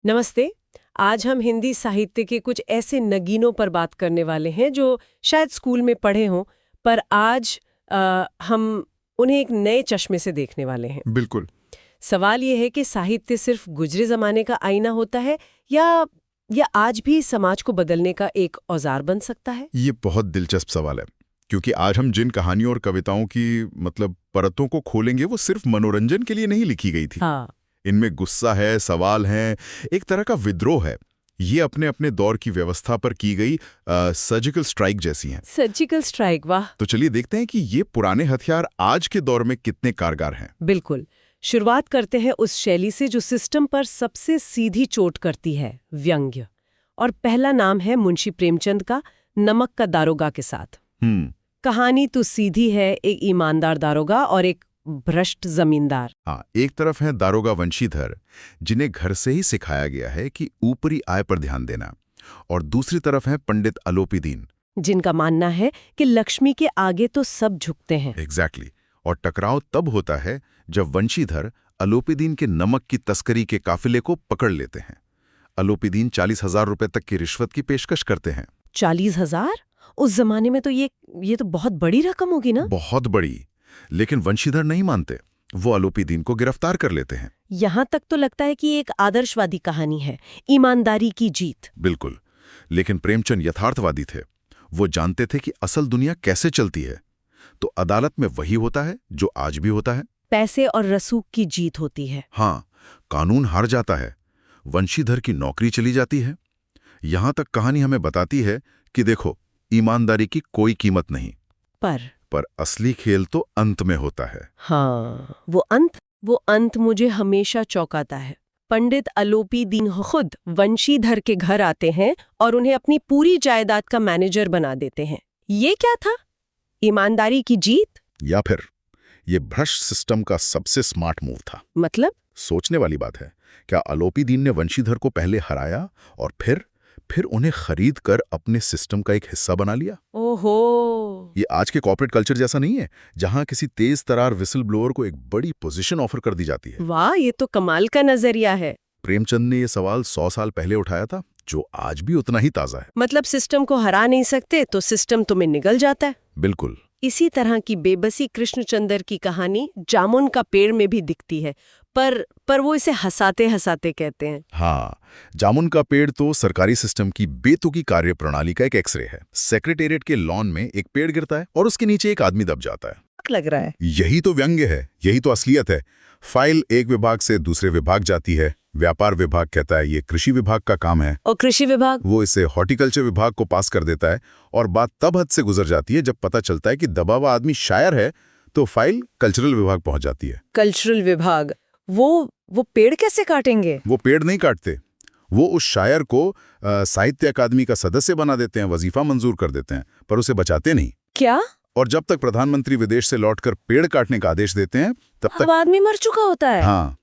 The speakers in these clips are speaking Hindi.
नमस्ते। आज हम हिंदी साहित्य के कुछ ऐसे नगीनों पर बात करने वाले हैं जो शायद स्कूल में पढ़े हों, पर आज हम उन्हें एक नए चश्मे से देखने वाले हैं। बिल्कुल। सवाल ये है कि साहित्य सिर्फ गुजरे जमाने का आईना होता है या आज भी समाज को बदलने का एक औजार बन सकता है? ये बहुत दिलचस्प सवाल है, क्योंकि आज हम जिन कहानियों और कविताओं की परतों को खोलेंगे वो सिर्फ मनोरंजन के लिए नहीं लिखी गई थी। हाँ। इनमें गुस्सा है, सवाल हैं, एक तरह का विद्रोह है। ये अपने अपने दौर की व्यवस्था पर की गई सर्जिकल स्ट्राइक जैसी हैं। सर्जिकल स्ट्राइक, वाह। तो चलिए देखते हैं कि ये पुराने हथियार आज के दौर में कितने कारगर हैं। बिल्कुल। शुरुआत करते हैं उस शैली से जो सिस्टम पर सबसे सीधी चोट करती है, व्यंग्य। और पहला नाम है मुंशी प्रेमचंद का, नमक का दारोगा के साथ। कहानी तो सीधी है, एक ईमानदार दारोगा और एक भ्रष्ट जमींदार। हाँ, एक तरफ है दारोगा वंशीधर, जिन्हें घर से ही सिखाया गया है कि ऊपरी आय पर ध्यान देना, और दूसरी तरफ है पंडित अलोपीदीन, जिनका मानना है कि लक्ष्मी के आगे तो सब झुकते हैं। एग्जैक्टली। और टकराव तब होता है जब वंशीधर अलोपीदीन के नमक की तस्करी के काफिले को पकड़ लेते हैं। अलोपीदीन 40,000 रुपए तक की रिश्वत की पेशकश करते हैं। 40,000? उस जमाने में तो ये तो बहुत बड़ी रकम होगी ना? बहुत बड़ी। लेकिन वंशीधर नहीं मानते, वो अलोपीदीन को गिरफ्तार कर लेते हैं। यहाँ तक तो लगता है कि एक आदर्शवादी कहानी है, ईमानदारी की जीत। बिल्कुल। लेकिन प्रेमचंद यथार्थवादी थे। वो जानते थे कि असल दुनिया कैसे चलती है। तो अदालत में वही होता है जो आज भी होता है। पैसे और रसूख की जीत होती है। हाँ, कानून हार जाता है, वंशीधर की नौकरी चली जाती है। यहां तक कहानी हमें बताती है कि देखो, ईमानदारी की कोई कीमत नहीं। पर असली खेल तो अंत में होता है। हाँ, वो अंत मुझे हमेशा चौंकाता है। पंडित अलोपीदीन खुद वंशीधर के घर आते हैं और उन्हें अपनी पूरी जायदाद का मैनेजर बना देते हैं। ये क्या था? ईमानदारी की जीत? या फिर ये भ्रष्ट सिस्टम का सबसे स्मार्ट मूव था? मतलब? सोचने वाली बात है। क्या अलोपीदीन ने वंशीधर को पहले हराया और फिर उन्हें खरीद कर अपने सिस्टम का एक हिस्सा बना लिया? ओहो। ये आज के कॉर्पोरेट कल्चर जैसा नहीं है, जहां किसी तेज तरार विसल ब्लोअर को एक बड़ी पोजीशन ऑफर कर दी जाती है। वाह, ये तो कमाल का नजरिया है। प्रेमचंद ने ये सवाल 100 साल पहले उठाया था, जो आज भी उतना ही ताजा है। मतलब सिस्टम को हरा नहीं सकते तो सिस्टम तुम्हें निगल जाता है। बिल्कुल। इसी तरह की बेबसी कृष्णचंद्र की कहानी जामुन का पेड़ में भी दिखती है, पर वो इसे हंसाते हंसाते कहते हैं। हाँ, जामुन का पेड़ तो सरकारी सिस्टम की बेतुकी कार्य प्रणाली का एक एक्सरे है। सेक्रेटेरिएट के लॉन में एक पेड़ गिरता है और उसके नीचे एक आदमी दब जाता है। लग रहा है यही तो व्यंग्य है, यही तो असलियत है। फाइल एक विभाग से दूसरे विभाग जाती है। व्यापार विभाग कहता है ये कृषि विभाग का काम है, और कृषि विभाग वो इसे हॉर्टिकल्चर विभाग को पास कर देता है। और बात तब हद से गुजर जाती है जब पता चलता है कि दबा हुआ आदमी शायर है, तो फाइल कल्चरल विभाग पहुंच जाती है। कल्चरल विभाग वो पेड़ कैसे काटेंगे? वो पेड़ नहीं काटते, वो उस शायर को साहित्य अकादमी का सदस्य बना देते हैं, वजीफा मंजूर कर देते हैं, पर उसे बचाते नहीं। क्या? और जब तक प्रधानमंत्री विदेश से लौटकर पेड़ काटने का आदेश देते हैं, तब तक आदमी मर चुका होता है। हाँ,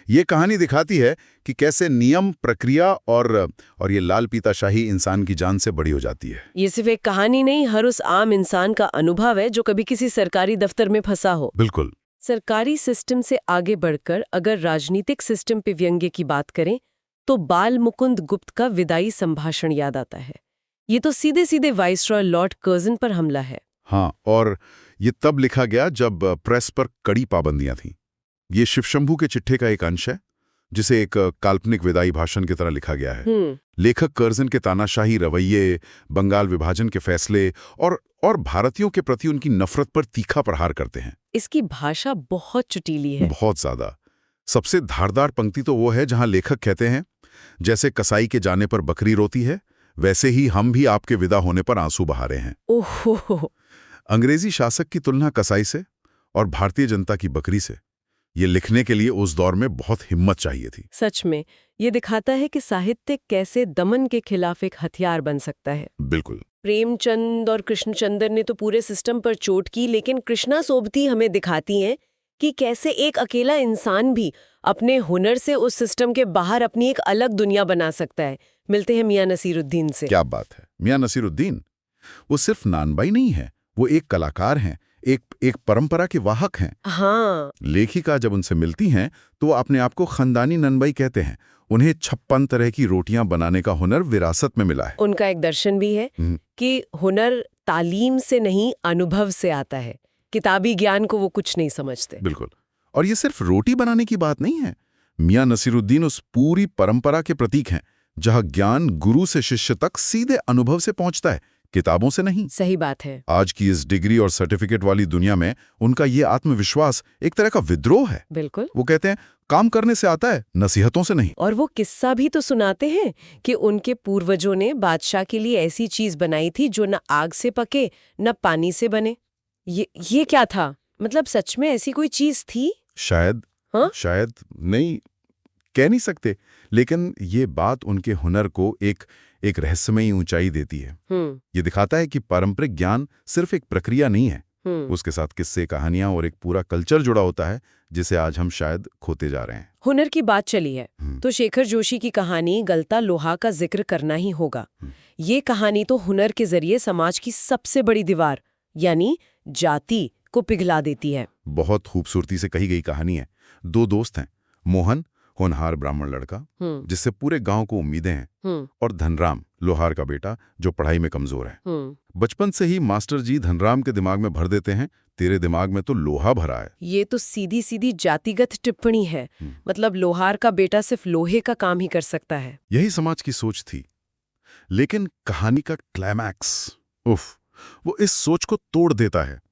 ये कहानी दिखाती है कि कैसे नियम, प्रक्रिया और ये लाल पीताशाही इंसान की जान से बड़ी हो जाती है। ये सिर्फ एक कहानी नहीं, हर उस आम इंसान का अनुभव है जो कभी किसी सरकारी दफ्तर में फंसा हो। बिल्कुल। सरकारी सिस्टम से आगे बढ़कर अगर राजनीतिक सिस्टम पे व्यंग्य की बात करें तो बाल मुकुंद गुप्त का विदाई संभाषण याद आता है। ये तो सीधे सीधे वाइसरॉय लॉर्ड कर्जन पर हमला है। हाँ, और ये तब लिखा गया जब प्रेस पर कड़ी पाबंदियां थीं। ये शिवशंभू के चिट्ठे का एक अंश है, जिसे एक काल्पनिक विदाई भाषण की तरह लिखा गया है। लेखक कर्जन के तानाशाही रवैये, बंगाल विभाजन के फैसले और भारतीयों के प्रति उनकी नफरत पर तीखा प्रहार करते हैं। इसकी भाषा बहुत चुटीली है। बहुत ज्यादा। सबसे धारदार पंक्ति तो वो है जहां लेखक कहते हैं, जैसे कसाई के जाने पर बकरी रोती है, वैसे ही हम भी आपके विदा होने पर आंसू बहा रहे हैं। ओहो। अंग्रेजी शासक की तुलना कसाई से और भारतीय जनता की बकरी से, ये लिखने के लिए उस दौर में बहुत हिम्मत चाहिए थी। सच में ये दिखाता है कि साहित्य कैसे दमन के खिलाफ एक हथियार बन सकता है। बिल्कुल। प्रेमचंद और कृष्णचंद्र ने तो पूरे सिस्टम पर चोट की, लेकिन कृष्णा सोबती हमें दिखाती हैं कि कैसे एक अकेला इंसान भी अपने हुनर से उस सिस्टम के बाहर अपनी एक अलग दुनिया बना सकता है। मिलते हैं मियां नसीरुद्दीन से। क्या बात है। मियां नसीरुद्दीन वो सिर्फ नानबाई नहीं है, वो एक कलाकार हैं, एक परंपरा के वाहक हैं। हाँ। लेखिका जब उनसे मिलती हैं तो वो अपने आप को खानदानी ननबाई कहते हैं। उन्हें 56 तरह की रोटियां बनाने का हुनर विरासत में मिला है। उनका एक दर्शन भी है कि हुनर तालीम से नहीं, अनुभव से आता है। किताबी ज्ञान को वो कुछ नहीं समझते। बिल्कुल। और ये सिर्फ रोटी बनाने की बात नहीं है। मियां नसीरुद्दीन उस पूरी परंपरा के प्रतीक हैं जहां ज्ञान गुरु से शिष्य तक सीधे अनुभव से पहुंचता है, किताबों से नहीं। सही बात है। आज की इस डिग्री और सर्टिफिकेट वाली दुनिया में उनका ये आत्मविश्वास एक तरह का विद्रोह है। बिल्कुल। वो कहते हैं काम करने से आता है, नसीहतों से नहीं। और वो किस्सा भी तो सुनाते हैं कि उनके पूर्वजों ने बादशाह के लिए ऐसी चीज बनाई थी जो न आग से पके न पानी से बने। ये क्या था? मतलब सच में ऐसी कोई चीज थी? शायद। हाँ? शायद नहीं, कह नहीं सकते, लेकिन ये बात उनके हुनर को एक रहस्यमयी ऊंचाई देती है। ये दिखाता है कि पारंपरिक ज्ञान सिर्फ एक प्रक्रिया नहीं है, उसके साथ किस्से, कहानियां और एक पूरा कल्चर जुड़ा होता है जिसे आज हम शायद खोते जा रहे हैं। हुनर की बात चली है तो शेखर जोशी की कहानी गलता लोहा का जिक्र करना ही होगा। ये कहानी तो हुनर के जरिए समाज की सबसे बड़ी दीवार यानी जाति को पिघला देती है। बहुत खूबसूरती से कही गई कहानी है। दो दोस्त हैं, मोहन होनहार ब्राह्मण लड़का जिससे पूरे गांव को उम्मीदें हैं, और धनराम लोहार का बेटा जो पढ़ाई में कमजोर है। बचपन से ही मास्टर जी धनराम के दिमाग में भर देते हैं, तेरे दिमाग में तो लोहा भरा है। ये तो सीधी सीधी जातिगत टिप्पणी है। मतलब लोहार का बेटा सिर्फ लोहे का काम ही कर सकता है। यही समाज की सोच थी। लेकिन कहानी का क्लाइमैक्स, वो इस सोच को तोड़ देता है।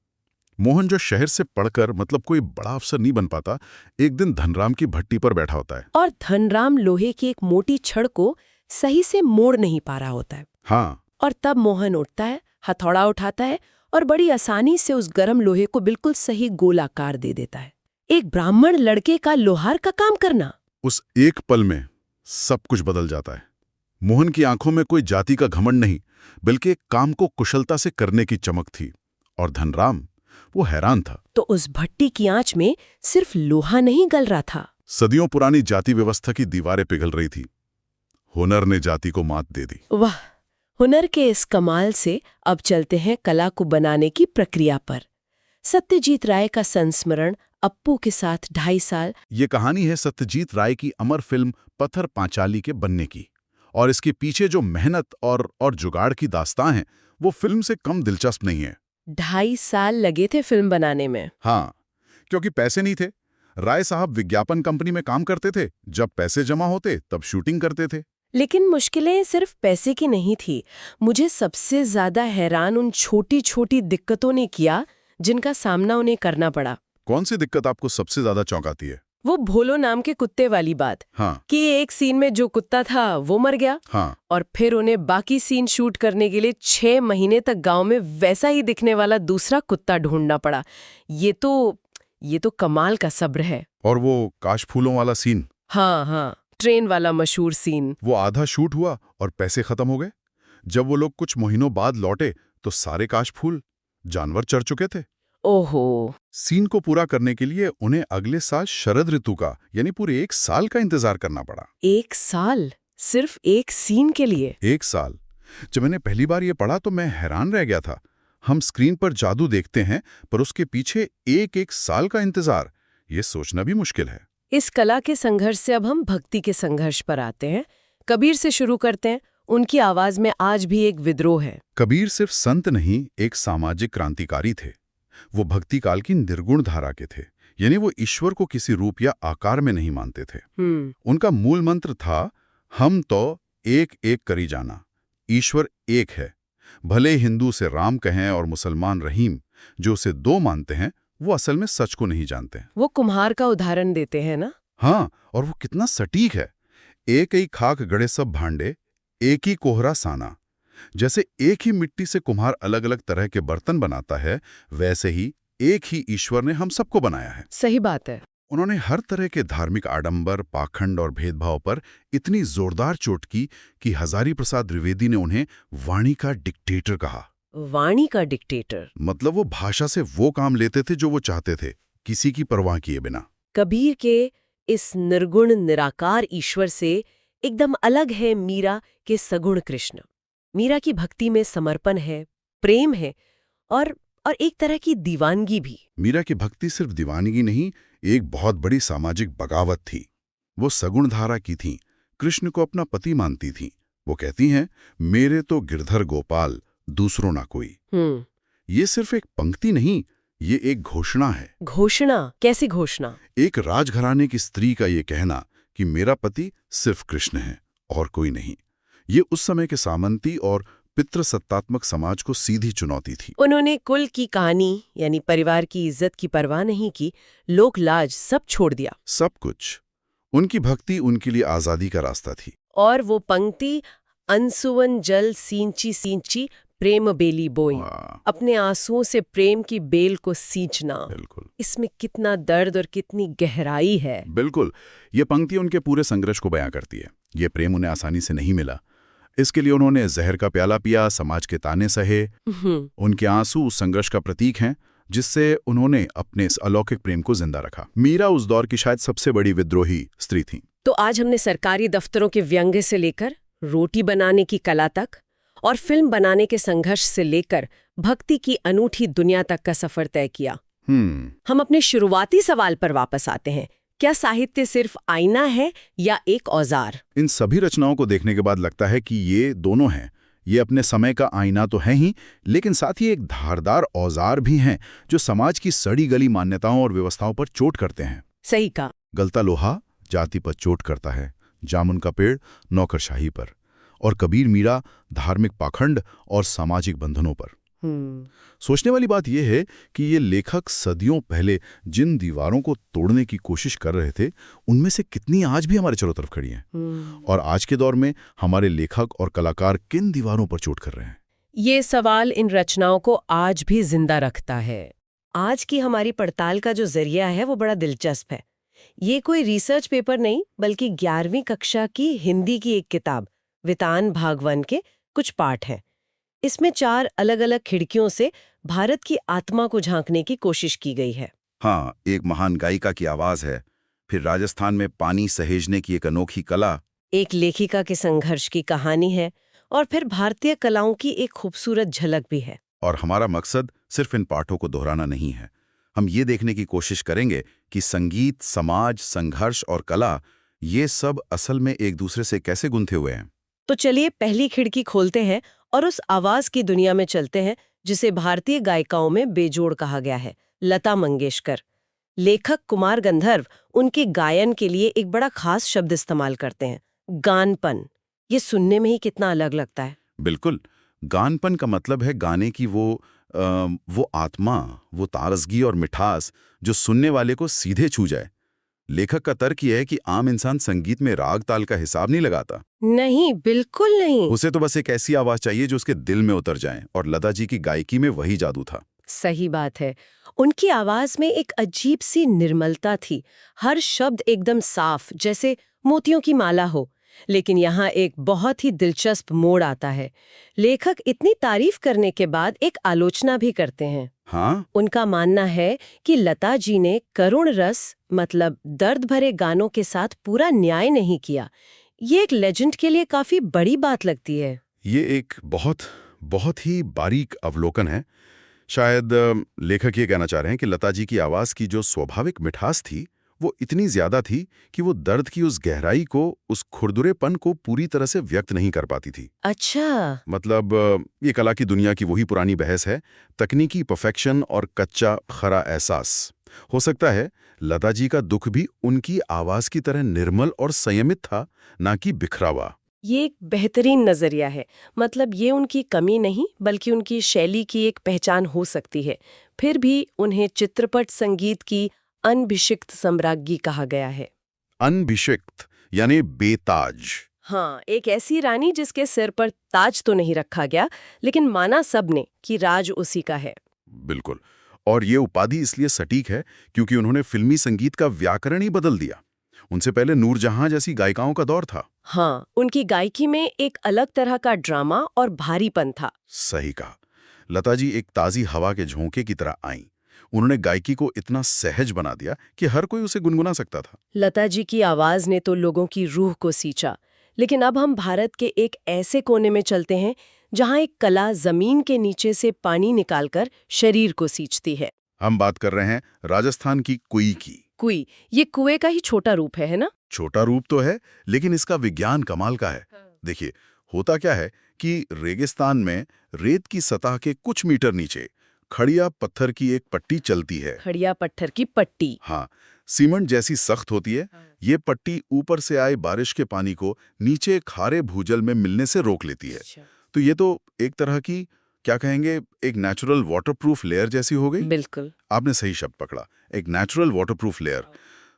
मोहन जो शहर से पढ़कर मतलब कोई बड़ा अफसर नहीं बन पाता, एक दिन धनराम की भट्टी पर बैठा होता है। और धनराम लोहे की एक मोटी छड़ को सही से मोड़ नहीं पा रहा होता है। हाँ। और तब मोहन उठता है, हथौड़ा उठाता है और बड़ी आसानी से उस गर्म लोहे को बिल्कुल सही गोलाकार दे देता है। एक ब्राह्मण लड़के का लोहार का काम करना। उस एक पल में सब कुछ बदल जाता है। मोहन की आंखों में कोई जाति का घमंड नहीं, बल्कि एक काम को कुशलता से करने की चमक थी। और धनराम, वो हैरान था। तो उस भट्टी की आंच में सिर्फ लोहा नहीं गल रहा था, सदियों पुरानी जाति व्यवस्था की दीवारें पिघल रही थी। हुनर ने जाति को मात दे दी। वाह! हुनर के इस कमाल से अब चलते हैं कला को बनाने की प्रक्रिया पर। सत्यजीत राय का संस्मरण अप्पू के साथ 2.5 साल। ये कहानी है सत्यजीत राय की अमर फिल्म पत्थर पांचाली के बनने की। और इसके पीछे जो मेहनत और जुगाड़ की दास्तां है, वो फिल्म से कम दिलचस्प नहीं है। 2.5 साल लगे थे फिल्म बनाने में। हाँ, क्योंकि पैसे नहीं थे। राय साहब विज्ञापन कंपनी में काम करते थे, जब पैसे जमा होते तब शूटिंग करते थे। लेकिन मुश्किलें सिर्फ पैसे की नहीं थी। मुझे सबसे ज्यादा हैरान उन छोटी छोटी दिक्कतों ने किया जिनका सामना उन्हें करना पड़ा। कौन सी दिक्कत आपको सबसे ज्यादा चौंकाती है? वो भोलो नाम के कुत्ते वाली बात। हाँ। कि एक सीन में जो कुत्ता था वो मर गया। हाँ। और फिर उन्हें बाकी सीन शूट करने के लिए 6 महीने तक गांव में वैसा ही दिखने वाला दूसरा कुत्ता ढूंढना पड़ा। ये तो कमाल का सब्र है। और वो काशफूलों वाला सीन। हाँ, ट्रेन वाला मशहूर सीन। वो आधा शूट हुआ और पैसे खत्म हो गए। जब वो लोग कुछ महीनों बाद लौटे तो सारे काशफूल जानवर चढ़ चुके थे। ओहो! सीन को पूरा करने के लिए उन्हें अगले साल शरद ऋतु का यानी पूरे 1 साल का इंतजार करना पड़ा। 1 साल? सिर्फ एक सीन के लिए? 1 साल। जब मैंने पहली बार ये पढ़ा तो मैं हैरान रह गया था। हम स्क्रीन पर जादू देखते हैं, पर उसके पीछे एक साल का इंतजार, ये सोचना भी मुश्किल है। इस कला के संघर्ष से अब हम भक्ति के संघर्ष पर आते हैं। कबीर से शुरू करते हैं। उनकी आवाज में आज भी एक विद्रोह है। कबीर सिर्फ संत नहीं, एक सामाजिक क्रांतिकारी थे। वो भक्ति काल की निर्गुण धारा के थे, यानी वो ईश्वर को किसी रूप या आकार में नहीं मानते थे। उनका मूल मंत्र था, हम तो एक एक करी जाना, ईश्वर एक है। भले हिंदू से राम कहें और मुसलमान रहीम, जो उसे 2 मानते हैं, वो असल में सच को नहीं जानते। वो कुम्हार का उदाहरण देते हैं ना? हाँ, और वो कितना सटीक है। एक ही खाक गड़े सब भांडे, एक ही कोहरा साना। जैसे एक ही मिट्टी से कुम्हार अलग अलग तरह के बर्तन बनाता है, वैसे ही एक ही ईश्वर ने हम सबको बनाया है। सही बात है। उन्होंने हर तरह के धार्मिक आडंबर, पाखंड और भेदभाव पर इतनी जोरदार चोट की कि हजारी प्रसाद द्विवेदी ने उन्हें वाणी का डिक्टेटर कहा। वाणी का डिक्टेटर? मतलब वो भाषा से वो काम लेते थे जो वो चाहते थे, किसी की परवाह किए बिना। कबीर के इस निर्गुण निराकार ईश्वर से एकदम अलग है मीरा के सगुण कृष्ण। मीरा की भक्ति में समर्पण है, प्रेम है और एक तरह की दीवानगी भी। मीरा की भक्ति सिर्फ दीवानगी नहीं, एक बहुत बड़ी सामाजिक बगावत थी। वो सगुण धारा की थी, कृष्ण को अपना पति मानती थीं। वो कहती हैं, मेरे तो गिरधर गोपाल, दूसरों ना कोई। ये सिर्फ एक पंक्ति नहीं, ये एक घोषणा है। घोषणा? कैसी घोषणा? एक राजघराने की स्त्री का ये कहना कि मेरा पति सिर्फ कृष्ण है और कोई नहीं, ये उस समय के सामंती और पितृसत्तात्मक समाज को सीधी चुनौती थी। उन्होंने कुल की कहानी यानी परिवार की इज्जत की परवाह नहीं की, लोक लाज सब छोड़ दिया। सब कुछ। उनकी भक्ति उनके लिए आजादी का रास्ता थी। और वो पंक्ति, अनसुवन जल सींची सींची प्रेम बेली बोई, अपने आंसुओं से प्रेम की बेल को सींचना। बिल्कुल। इसमें कितना दर्द और कितनी गहराई है। बिल्कुल। ये पंक्ति उनके पूरे संघर्ष को बयां करती है। ये प्रेम उन्हें आसानी से नहीं मिला। इसके लिए उन्होंने जहर का प्याला पिया, समाज के ताने सहे। उनके आंसू उस संघर्ष का प्रतीक हैं जिससे उन्होंने अपने इस अलौकिक प्रेम को जिंदा रखा। मीरा उस दौर की शायद सबसे बड़ी विद्रोही स्त्री थी। तो आज हमने सरकारी दफ्तरों के व्यंग्य से लेकर रोटी बनाने की कला तक और फिल्म बनाने के संघर्ष से लेकर भक्ति की अनूठी दुनिया तक का सफर तय किया। हम अपने शुरुआती सवाल पर वापस आते हैं, क्या साहित्य सिर्फ आईना है या एक औजार? इन सभी रचनाओं को देखने के बाद लगता है कि ये दोनों हैं। ये अपने समय का आईना तो है ही, लेकिन साथ ही एक धारदार औजार भी हैं जो समाज की सड़ी गली मान्यताओं और व्यवस्थाओं पर चोट करते हैं। सही कहा। गलता लोहा जाति पर चोट करता है, जामुन का पेड़ नौकरशाही पर, और कबीर मीरा धार्मिक पाखंड और सामाजिक बंधनों पर। सोचने वाली बात यह है कि ये लेखक सदियों पहले जिन दीवारों को तोड़ने की कोशिश कर रहे थे, उनमें से कितनी आज भी हमारे चारों तरफ खड़ी हैं। और आज के दौर में हमारे लेखक और कलाकार किन दीवारों पर चोट कर रहे हैं? ये सवाल इन रचनाओं को आज भी जिंदा रखता है। आज की हमारी पड़ताल का जो जरिया है वो बड़ा दिलचस्प है। ये कोई रिसर्च पेपर नहीं, बल्कि 11वीं कक्षा की हिंदी की एक किताब वितान भागवन के कुछ पाठ हैं। इसमें 4 अलग-अलग खिड़कियों से भारत की आत्मा को झांकने की कोशिश की गई है। हाँ, एक महान गायिका की आवाज है, फिर राजस्थान में पानी सहेजने की एक अनोखी कला, एक लेखिका के संघर्ष की कहानी है, और फिर भारतीय कलाओं की एक खूबसूरत झलक भी है। और हमारा मकसद सिर्फ इन पाठों को दोहराना नहीं है। हम ये देखने की कोशिश करेंगे कि संगीत, समाज, संघर्ष और कला, ये सब असल में एक दूसरे से कैसे गुंथे हुए हैं। तो चलिए पहली खिड़की खोलते हैं और उस आवाज की दुनिया में चलते हैं जिसे भारतीय गायिकाओं में बेजोड़ कहा गया है, लता मंगेशकर। लेखक कुमार गंधर्व उनके गायन के लिए एक बड़ा खास शब्द इस्तेमाल करते हैं, गानपन। ये सुनने में ही कितना अलग लगता है। बिल्कुल। गानपन का मतलब है गाने की वो आत्मा, वो तारसगी और मिठास जो सुनने वाले को सीधे छू जाए। लेखक का तर्क यह है कि आम इंसान संगीत में राग ताल का हिसाब नहीं लगाता। नहीं, बिल्कुल नहीं। उसे तो बस एक ऐसी आवाज चाहिए जो उसके दिल में उतर जाए, और लता जी की गायकी में वही जादू था। सही बात है। उनकी आवाज में एक अजीब सी निर्मलता थी। हर शब्द एकदम साफ, जैसे मोतियों की माला हो। लेकिन यहाँ एक बहुत ही दिलचस्प मोड़ आता है। लेखक इतनी तारीफ करने के बाद एक आलोचना भी करते हैं। हाँ? उनका मानना है कि लता जी ने करुण रस, मतलब दर्द भरे गानों के साथ पूरा न्याय नहीं किया। ये एक लेजेंड के लिए काफी बड़ी बात लगती है। ये एक बहुत ही बारीक अवलोकन है। शायद लेखक ये कहना चाह रहे हैं कि लता जी की आवाज की जो स्वाभाविक मिठास थी, वो इतनी ज्यादा थी कि वो दर्द की उस गहराई को, उस खुरदुरेपन को पूरी तरह से व्यक्त नहीं कर पाती थी। अच्छा। मतलब ये कला की दुनिया की वही पुरानी बहस है, तकनीकी परफेक्शन और कच्चा खरा एहसास। हो सकता है लता जी का दुख भी उनकी आवाज की तरह निर्मल और संयमित था, ना कि बिखरा हुआ। ये एक बेहतरीन नजरिया है। मतलब ये उनकी कमी नहीं, बल्कि उनकी शैली की एक पहचान हो सकती है। फिर भी उन्हें चित्रपट संगीत की अनभिषिक्त सम्राज्ञी कहा गया है। अनभिषिक्त यानी बेताज। हाँ, एक ऐसी रानी जिसके सिर पर ताज तो नहीं रखा गया, लेकिन माना सबने कि राज उसी का है। बिल्कुल। और ये उपाधि इसलिए सटीक है क्योंकि उन्होंने फिल्मी संगीत का व्याकरण ही बदल दिया। उनसे पहले नूरजहां जैसी गायिकाओं का दौर था। हाँ, उनकी गायकी में एक अलग तरह का ड्रामा और भारीपन था। सही कहा। लता जी एक ताजी हवा के झोंके की तरह आईं। उन्होंने गायकी को इतना सहज बना दिया कि हर कोई उसे गुनगुना सकता था। लता जी की आवाज ने तो लोगों की रूह को सींचा। लेकिन अब हम भारत के एक ऐसे कोने में चलते हैं जहां एक कला जमीन के नीचे से पानी निकालकर शरीर को सींचती है। हम बात कर रहे हैं राजस्थान की कुई की। कुई, ये कुएं का ही छोटा रूप है ना? छोटा रूप तो है, लेकिन इसका विज्ञान कमाल का है। देखिए, होता क्या है कि रेगिस्तान में रेत की सतह के कुछ मीटर नीचे खड़िया पत्थर की एक पट्टी चलती है। खड़िया पत्थर की पट्टी। हाँ, सीमेंट जैसी सख्त होती है। ये पट्टी ऊपर से आए बारिश के पानी को नीचे खारे भूजल में मिलने से रोक लेती है। तो ये तो एक तरह की, क्या कहेंगे, एक नेचुरल वाटरप्रूफ लेयर जैसी हो गई। बिल्कुल, आपने सही शब्द पकड़ा, एक नेचुरल वाटरप्रूफ लेयर।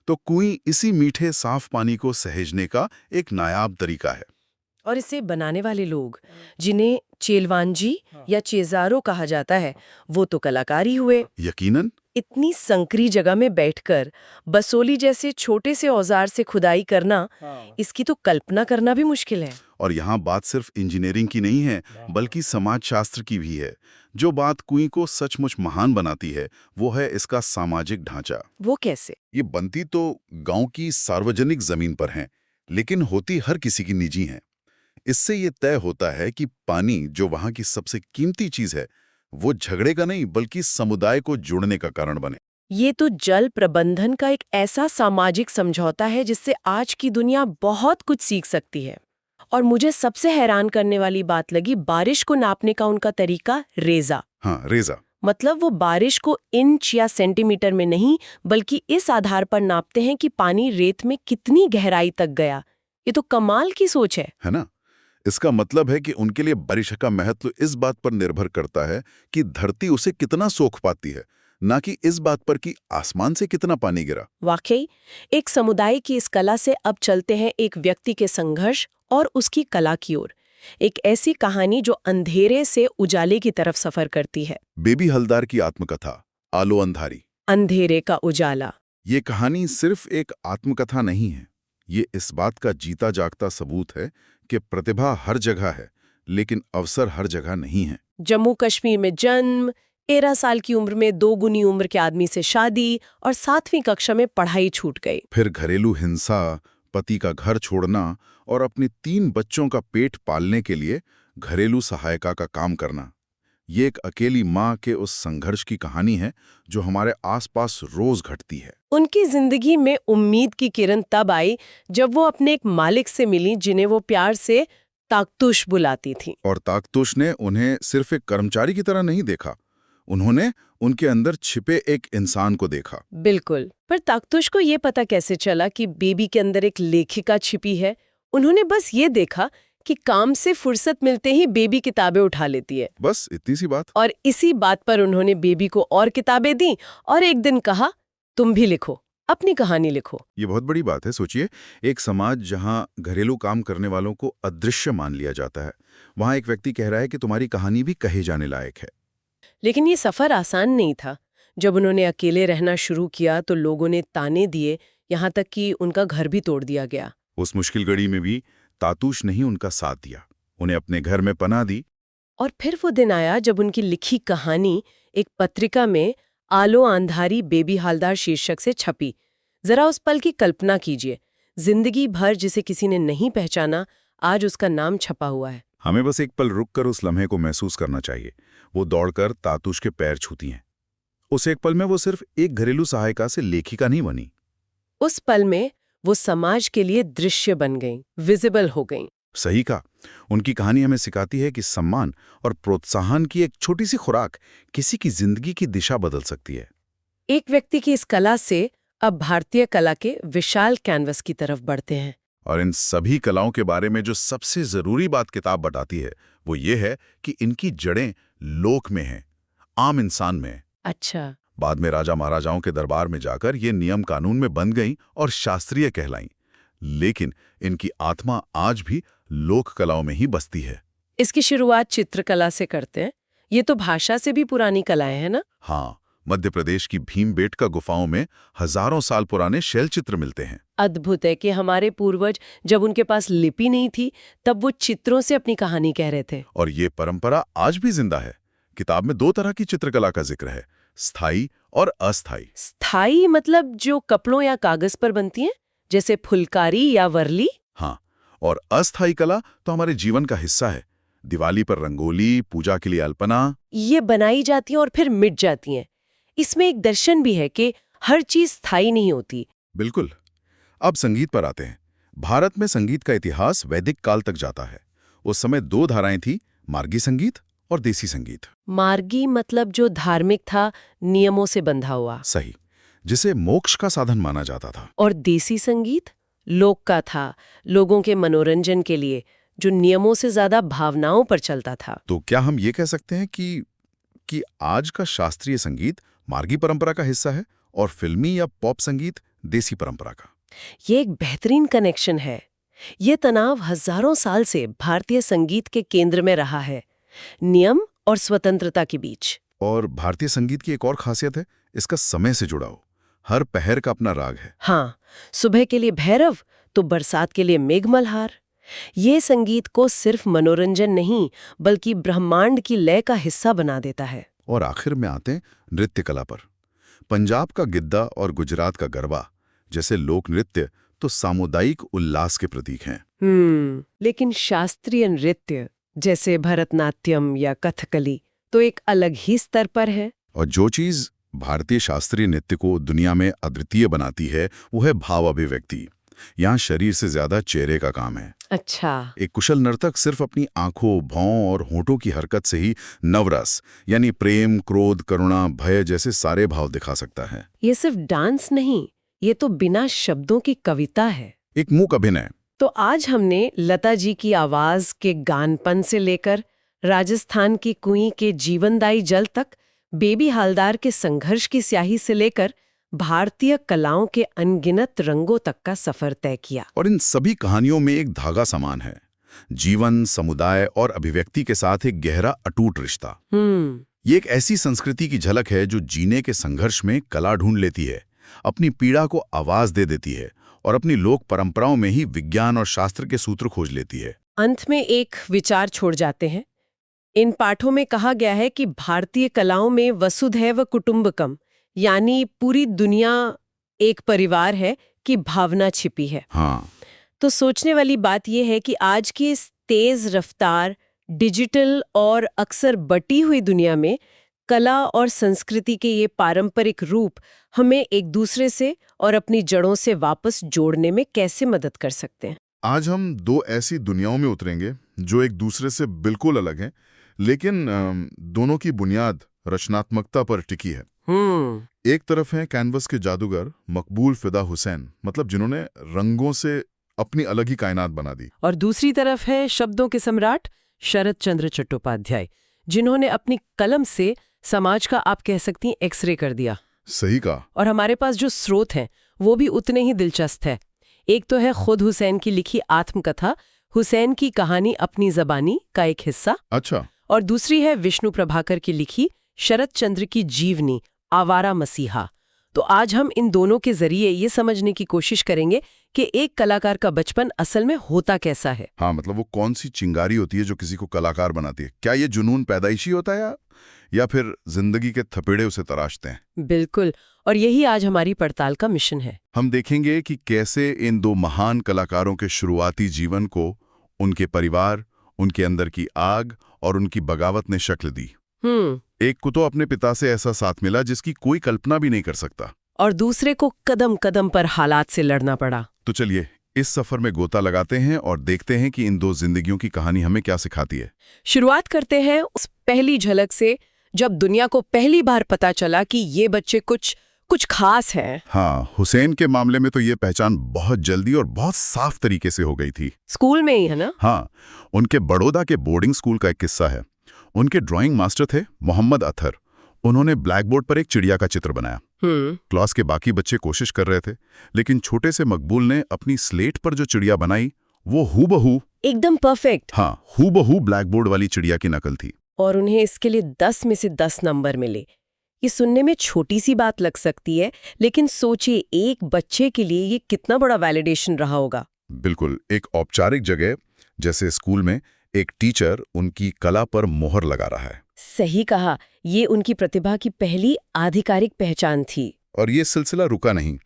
तो कुएं इसी मीठे साफ पानी को सहेजने का एक नायाब तरीका है। और इसे बनाने वाले लोग, जिन्हें चेलवांजी या चेजारो कहा जाता है, वो तो कलाकार ही हुए। यकीनन। इतनी संकरी जगह में बैठकर बसोली जैसे छोटे से औजार से खुदाई करना, इसकी तो कल्पना करना भी मुश्किल है। और यहाँ बात सिर्फ इंजीनियरिंग की नहीं है, बल्कि समाजशास्त्र की भी है। जो बात कुएं को सचमुच महान बनाती है, वो है इसका सामाजिक ढांचा। वो कैसे? ये बनती तो गांव की सार्वजनिक जमीन पर है, लेकिन होती हर किसी की निजी है। इससे ये तय होता है कि पानी, जो वहां की सबसे कीमती चीज है, वो झगड़े का नहीं बल्कि समुदाय को जोड़ने का कारण बने। ये तो जल प्रबंधन का एक ऐसा सामाजिक समझौता है जिससे आज की दुनिया बहुत कुछ सीख सकती है। और मुझे सबसे हैरान करने वाली बात लगी बारिश को नापने का उनका तरीका, रेजा। हाँ, रेजा। मतलब वो बारिश को इंच या सेंटीमीटर में नहीं, बल्कि इस आधार पर नापते हैं कि पानी रेत में कितनी गहराई तक गया। ये तो कमाल की सोच है ना? इसका मतलब है कि उनके लिए बारिश का महत्व इस बात पर निर्भर करता है कि धरती उसे कितना सोख पाती है, ना कि इस बात पर कि आसमान से कितना पानी गिरा। वाकई, एक समुदाय की इस कला से अब चलते हैं एक व्यक्ति के संघर्ष और उसकी कला की ओर। एक ऐसी कहानी जो अंधेरे से उजाले की तरफ सफर करती है। बेबी हलदार की आत्मकथा, आलो अंधारी। अंधेरे का उजाला। ये कहानी सिर्फ एक आत्मकथा नहीं है, ये इस बात का जीता जागता सबूत है कि प्रतिभा हर जगह है, लेकिन अवसर हर जगह नहीं है। जम्मू कश्मीर में जन्म, 13 साल की उम्र में 2 गुनी उम्र के आदमी से शादी और 7वीं कक्षा में पढ़ाई छूट गई। फिर घरेलू हिंसा, पति का घर छोड़ना और अपने 3 बच्चों का पेट पालने के लिए घरेलू सहायिका का काम करना। ये एक अकेली माँ के उस संघर्ष की कहानी है जो हमारे आसपास रोज घटती है। उनकी जिंदगी में उम्मीद की किरण तब आई जब वो अपने एक मालिक से मिली जिन्हें वो प्यार से ताकतुश बुलाती थी। और ताकतुश ने उन्हें सिर्फ एक कर्मचारी की तरह नहीं देखा, उन्होंने उनके अंदर छिपे एक इंसान को देखा। बिल्कुल। पर ताकतुश को ये पता कैसे चला कि बेबी के अंदर एक लेखिका छिपी है? उन्होंने बस ये देखा कि काम से फुर्सत मिलते ही बेबी किताबें उठा लेती है। बस इतनी सी बात। और इसी बात पर उन्होंने बेबी को और किताबें दी और एक दिन कहा, तुम भी लिखो, अपनी कहानी लिखो। ये बहुत बड़ी बात है। सोचिए, एक समाज जहां घरेलू काम करने वालों को अदृश्य मान लिया जाता है, वहां एक व्यक्ति कह रहा है कि तुम्हारी कहानी भी कहे जाने लायक है। लेकिन ये सफर आसान नहीं था। जब उन्होंने अकेले रहना शुरू किया तो लोगों ने ताने दिए, यहाँ तक कि उनका घर भी तोड़ दिया गया। उस मुश्किल घड़ी में भी तातुश ने ही उनका साथ दिया, उन्हें अपने घर में पनाह दी। और फिर वो दिन आया जब उनकी लिखी कहानी एक पत्रिका में आलो अंधारी बेबी हलदार शीर्षक से छपी। जरा उस पल की कल्पना कीजिए, जिंदगी भर जिसे किसी ने नहीं पहचाना, आज उसका नाम छपा हुआ है। हमें बस एक पल रुककर उस लम्हे को महसूस करना चाहिए। वो दौड़कर तातुश के पैर छूती हैं। उस एक पल में वो सिर्फ एक घरेलू सहायिका से लेखिका नहीं बनी। उस पल में वो समाज के लिए दृश्य बन गई, विजिबल हो गई। सही कहा। उनकी कहानी हमें सिखाती है कि सम्मान और प्रोत्साहन की एक छोटी सी खुराक किसी की जिंदगी की दिशा बदल सकती है। एक व्यक्ति की इस कला से अब भारतीय कला के विशाल कैनवस की तरफ बढ़ते हैं। और इन सभी कलाओं के बारे में जो सबसे जरूरी बात किताब बताती है, वो ये है कि इनकी जड़ें लोक में हैं, आम इंसान में। अच्छा। बाद में राजा महाराजाओं के दरबार में जाकर ये नियम कानून में बन गईं और शास्त्रीय कहलाईं, लेकिन इनकी आत्मा आज भी लोक कलाओं में ही बसती है। इसकी शुरुआत चित्रकला से करते हैं। ये तो भाषा से भी पुरानी कलाएं हैं ना? हाँ, मध्य प्रदेश की भीमबेटका गुफाओं में हजारों साल पुराने शैल चित्र मिलते हैं। अद्भुत है कि हमारे पूर्वज जब उनके पास लिपि नहीं थी, तब वो चित्रों से अपनी कहानी कह रहे थे। और ये परंपरा आज भी जिंदा है। किताब में 2 तरह की चित्रकला का जिक्र है, स्थायी और अस्थायी। स्थायी मतलब जो कपड़ों या कागज पर बनती हैं, जैसे फुलकारी या वर्ली? हाँ, और अस्थायी कला तो हमारे जीवन का हिस्सा है। दिवाली पर रंगोली, पूजा के लिए अल्पना, ये बनाई जाती हैं और फिर मिट जाती हैं। इसमें एक दर्शन भी है कि हर चीज स्थायी नहीं होती। बिल्कुल। अब संगीत पर आते हैं। भारत में संगीत का इतिहास वैदिक काल तक जाता है। उस समय 2 धाराएं थी, मार्गी संगीत और देसी संगीत। मार्गी मतलब जो धार्मिक था, नियमों से बंधा हुआ। सही, जिसे मोक्ष का साधन माना जाता था। और देसी संगीत लोक का था, लोगों के मनोरंजन के लिए, जो नियमों से ज्यादा भावनाओं पर चलता था। तो क्या हम ये कह सकते हैं कि आज का शास्त्रीय संगीत मार्गी परंपरा का हिस्सा है और फिल्मी या पॉप संगीत देसी परंपरा का? ये एक बेहतरीन कनेक्शन है। ये तनाव हजारों साल से भारतीय संगीत के केंद्र में रहा है, नियम और स्वतंत्रता के बीच। और भारतीय संगीत की एक और खासियत है, इसका समय से जुड़ा हो। हर पहर का अपना राग है। हाँ, सुबह के लिए भैरव तो बरसात के लिए मेघमल्हार। ये संगीत को सिर्फ मनोरंजन नहीं, बल्कि ब्रह्मांड की लय का हिस्सा बना देता है। और आखिर में आते हैं नृत्य कला पर। पंजाब का गिद्दा और गुजरात का गरबा जैसे लोक नृत्य तो सामुदायिक उल्लास के प्रतीक हैं। लेकिन शास्त्रीय नृत्य जैसे भरतनाट्यम या कथकली तो एक अलग ही स्तर पर है। और जो चीज भारतीय शास्त्रीय नृत्य को दुनिया में अद्वितीय बनाती है वो है भाव अभिव्यक्ति। यहाँ शरीर से ज्यादा चेहरे का काम है। अच्छा। एक कुशल नर्तक सिर्फ अपनी आंखों, भौं और होठों की हरकत से ही नवरस यानी प्रेम, क्रोध, करुणा, भय जैसे सारे भाव दिखा सकता है। ये सिर्फ डांस नहीं, ये तो बिना शब्दों की कविता है, एक मूक अभिनय। तो आज हमने लता जी की आवाज के गानपन से लेकर राजस्थान की कुई के जीवनदायी जल तक, बेबी हालदार के संघर्ष की स्याही से लेकर भारतीय कलाओं के अनगिनत रंगों तक का सफर तय किया। और इन सभी कहानियों में एक धागा समान है, जीवन, समुदाय और अभिव्यक्ति के साथ एक गहरा अटूट रिश्ता। ये एक ऐसी संस्कृति की झलक है जो जीने के संघर्ष में कला ढूंढ लेती है, अपनी पीड़ा को आवाज दे देती है और अपनी लोक परंपराओं में ही विज्ञान और शास्त्र के सूत्र खोज लेती है। अंत में एक विचार छोड़ जाते हैं। इन पाठों में कहा गया है कि भारतीय कलाओं में वसुधैव कुटुंबकम यानी पूरी दुनिया एक परिवार है की भावना छिपी है। हाँ। तो सोचने वाली बात यह है कि आज की इस तेज रफ्तार, डिजिटल और अक्सर बटी हुई दुनिया में कला और संस्कृति के ये पारंपरिक रूप हमें एक दूसरे से और अपनी जड़ों से वापस जोड़ने में कैसे मदद कर सकते हैं। आज हम 2 ऐसी दुनियाओं में उतरेंगे जो एक दूसरे से बिल्कुल अलग हैं, लेकिन दोनों की बुनियाद रचनात्मकता पर टिकी है। एक तरफ हैं कैनवस के जादूगर मकबूल फिदा हुसैन, मतलब जिन्होंने रंगों से अपनी अलग ही कायनात बना दी। और दूसरी तरफ है शब्दों के सम्राट शरत चंद्र चट्टोपाध्याय, जिन्होंने अपनी कलम से समाज का, आप कह सकती हैं, एक्सरे कर दिया। सही कहा। और हमारे पास जो स्रोत हैं वो भी उतने ही दिलचस्प है। एक तो है खुद हुसैन की लिखी आत्मकथा हुसैन की कहानी अपनी जबानी का एक हिस्सा। अच्छा। और दूसरी है विष्णु प्रभाकर की लिखी शरत चंद्र की जीवनी आवारा मसीहा। तो आज हम इन दोनों के जरिए ये समझने की कोशिश करेंगे कि एक कलाकार का बचपन असल में होता कैसा है। हाँ, मतलब वो कौन सी चिंगारी होती है जो किसी को कलाकार बनाती है? क्या ये जुनून पैदाइशी होता है या फिर जिंदगी के थपेड़े उसे तराशते हैं? बिल्कुल, और यही आज हमारी पड़ताल का मिशन है। हम देखेंगे कि कैसे इन 2 महान कलाकारों के शुरुआती जीवन को उनके परिवार, उनके अंदर की आग और उनकी बगावत ने शक्ल दी। एक को तो अपने पिता से ऐसा साथ मिला जिसकी कोई कल्पना भी नहीं कर सकता, और दूसरे को कदम कदम पर हालात से लड़ना पड़ा। तो चलिए इस सफर में गोता लगाते हैं और देखते हैं कि इन 2 जिंदगियों की कहानी हमें क्या सिखाती है। शुरुआत करते हैं उस पहली झलक से, जब दुनिया को पहली बार पता चला कि ये बच्चे कुछ खास हैं। हाँ, हुसैन के मामले में तो ये पहचान बहुत जल्दी और बहुत साफ तरीके से हो गई थी। स्कूल में ही, है ना? हाँ, उनके बड़ौदा के बोर्डिंग स्कूल का एक किस्सा है। उनके ड्राइंग मास्टर थे मोहम्मद अतहर। उन्होंने ब्लैक बोर्ड पर एक चिड़िया का चित्र बनाया। क्लास के बाकी बच्चे कोशिश कर रहे थे, लेकिन छोटे से मकबूल ने अपनी स्लेट पर जो चिड़िया बनाई वो हूबहू, एकदम परफेक्ट, हाँ, हूबहू ब्लैक बोर्ड वाली चिड़िया की नकल थी। और उन्हें इसके लिए 10 में से 10 नंबर मिले। ये सुनने में छोटी सी बात लग सकती है, लेकिन सोचिए एक बच्चे के लिए ये कितना बड़ा वैलिडेशन रहा होगा। बिल्कुल, एक औपचारिक जगह जैसे स्कूल में एक टीचर उनकी कला पर मोहर लगा रहा है। सही कहा, ये उनकी प्रतिभा की पहली आधिकारिक पहचान थी। और ये सिलसिला रुका नहीं।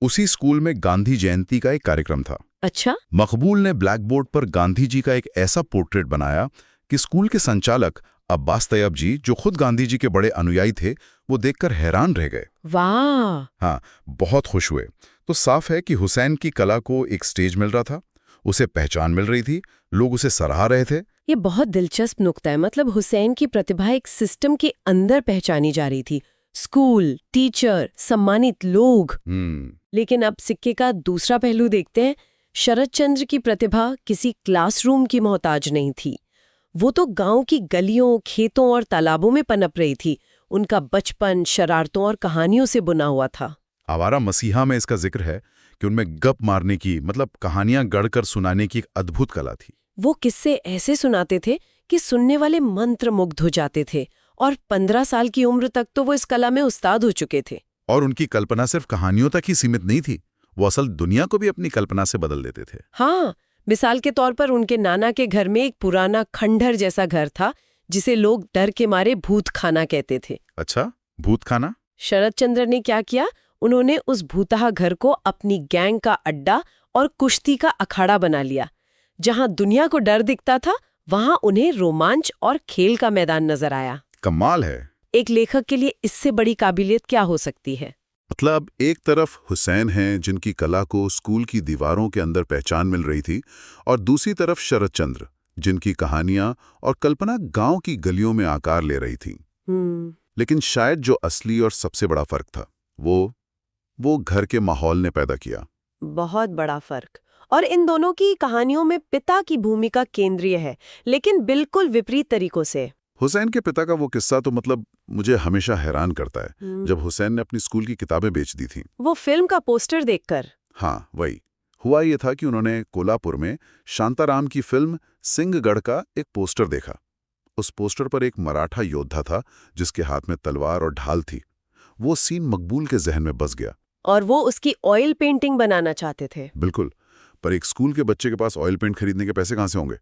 उसी स्कूल में गांधी जयंती का एक कार्यक्रम था। अच्छा? मकबूल ने ब्लैक बोर्ड पर गांधी जी का एक ऐसा पोर्ट्रेट बनाया कि स्कूल के संचालक अब्बास तैयब जी, जो खुद गांधी जी के बड़े अनुयायी थे, वो देखकर हैरान रह गए। वाह! हाँ, बहुत खुश हुए। तो साफ है कि हुसैन की कला को एक स्टेज मिल रहा था, उसे पहचान मिल रही थी, लोग उसे सराह रहे थे। ये बहुत दिलचस्प नुक्ता है। मतलब हुसैन की प्रतिभा एक सिस्टम के अंदर पहचानी जा रही थी, स्कूल, टीचर, सम्मानित लोग। लेकिन अब सिक्के का दूसरा पहलू देखते हैं। शरद चंद्र की प्रतिभा किसी क्लासरूम की मोहताज नहीं थी। वो तो गांव की गलियों, खेतों और तालाबों में पनप रही थी। उनका बचपन शरारतों और कहानियों से बुना हुआ था। आवारा मसीहा में इसका जिक्र है कि उनमें गप मारने की, मतलब कहानियां गढ़कर सुनाने की एक अद्भुत कला थी। वो किस्से ऐसे सुनाते थे कि सुनने वाले मंत्रमुग्ध हो जाते थे, और 15 साल की उम्र तक तो वो इस कला में उस्ताद हो चुके थे। और उनकी कल्पना सिर्फ कहानियों तक ही सीमित नहीं थी, वो असल दुनिया को भी अपनी कल्पना से बदल देते थे। हाँ, मिसाल के तौर पर उनके नाना के घर में एक पुराना खंडहर जैसा घर था, जिसे लोग डर के मारे भूत खाना कहते थे। अच्छा, भूत खाना? शरद चंद्र ने क्या किया? उन्होंने उस भूतहा घर को अपनी गैंग का अड्डा और कुश्ती का अखाड़ा बना लिया। जहां दुनिया को डर दिखता था, वहां उन्हें रोमांच और खेल का मैदान नजर आया। कमाल है। एक लेखक के लिए इससे बड़ी काबिलियत क्या हो सकती है? मतलब एक तरफ हुसैन हैं जिनकी कला को स्कूल की दीवारों के अंदर पहचान मिल रही थी, और दूसरी तरफ शरद चंद्र जिनकी कहानियां और कल्पना गांव की गलियों में आकार ले रही थी। लेकिन शायद जो असली और सबसे बड़ा फर्क था, वो घर के माहौल ने पैदा किया। बहुत बड़ा फर्क। और इन दोनों की कहानियों में पिता की भूमिका केंद्रीय है, लेकिन बिल्कुल विपरीत तरीकों से। हुसैन के पिता का वो किस्सा तो मतलब मुझे हमेशा हैरान करता है, जब हुसैन ने अपनी स्कूल की किताबें बेच दी थीं। वो फिल्म का पोस्टर देखकर। हाँ, वही हुआ। ये था कि उन्होंने कोल्हापुर में शांताराम की फिल्म सिंहगढ़ का एक पोस्टर देखा। उस पोस्टर पर एक मराठा योद्धा था जिसके हाथ में तलवार और ढाल थी। वो सीन मकबूल के जहन में बस गया। और वो उसकी ऑयल पेंटिंग बनाना चाहते थे। बिल्कुल, पर एक स्कूल के बच्चे के पास ऑयल पेंट खरीदने के पैसे कहाँ से होंगे?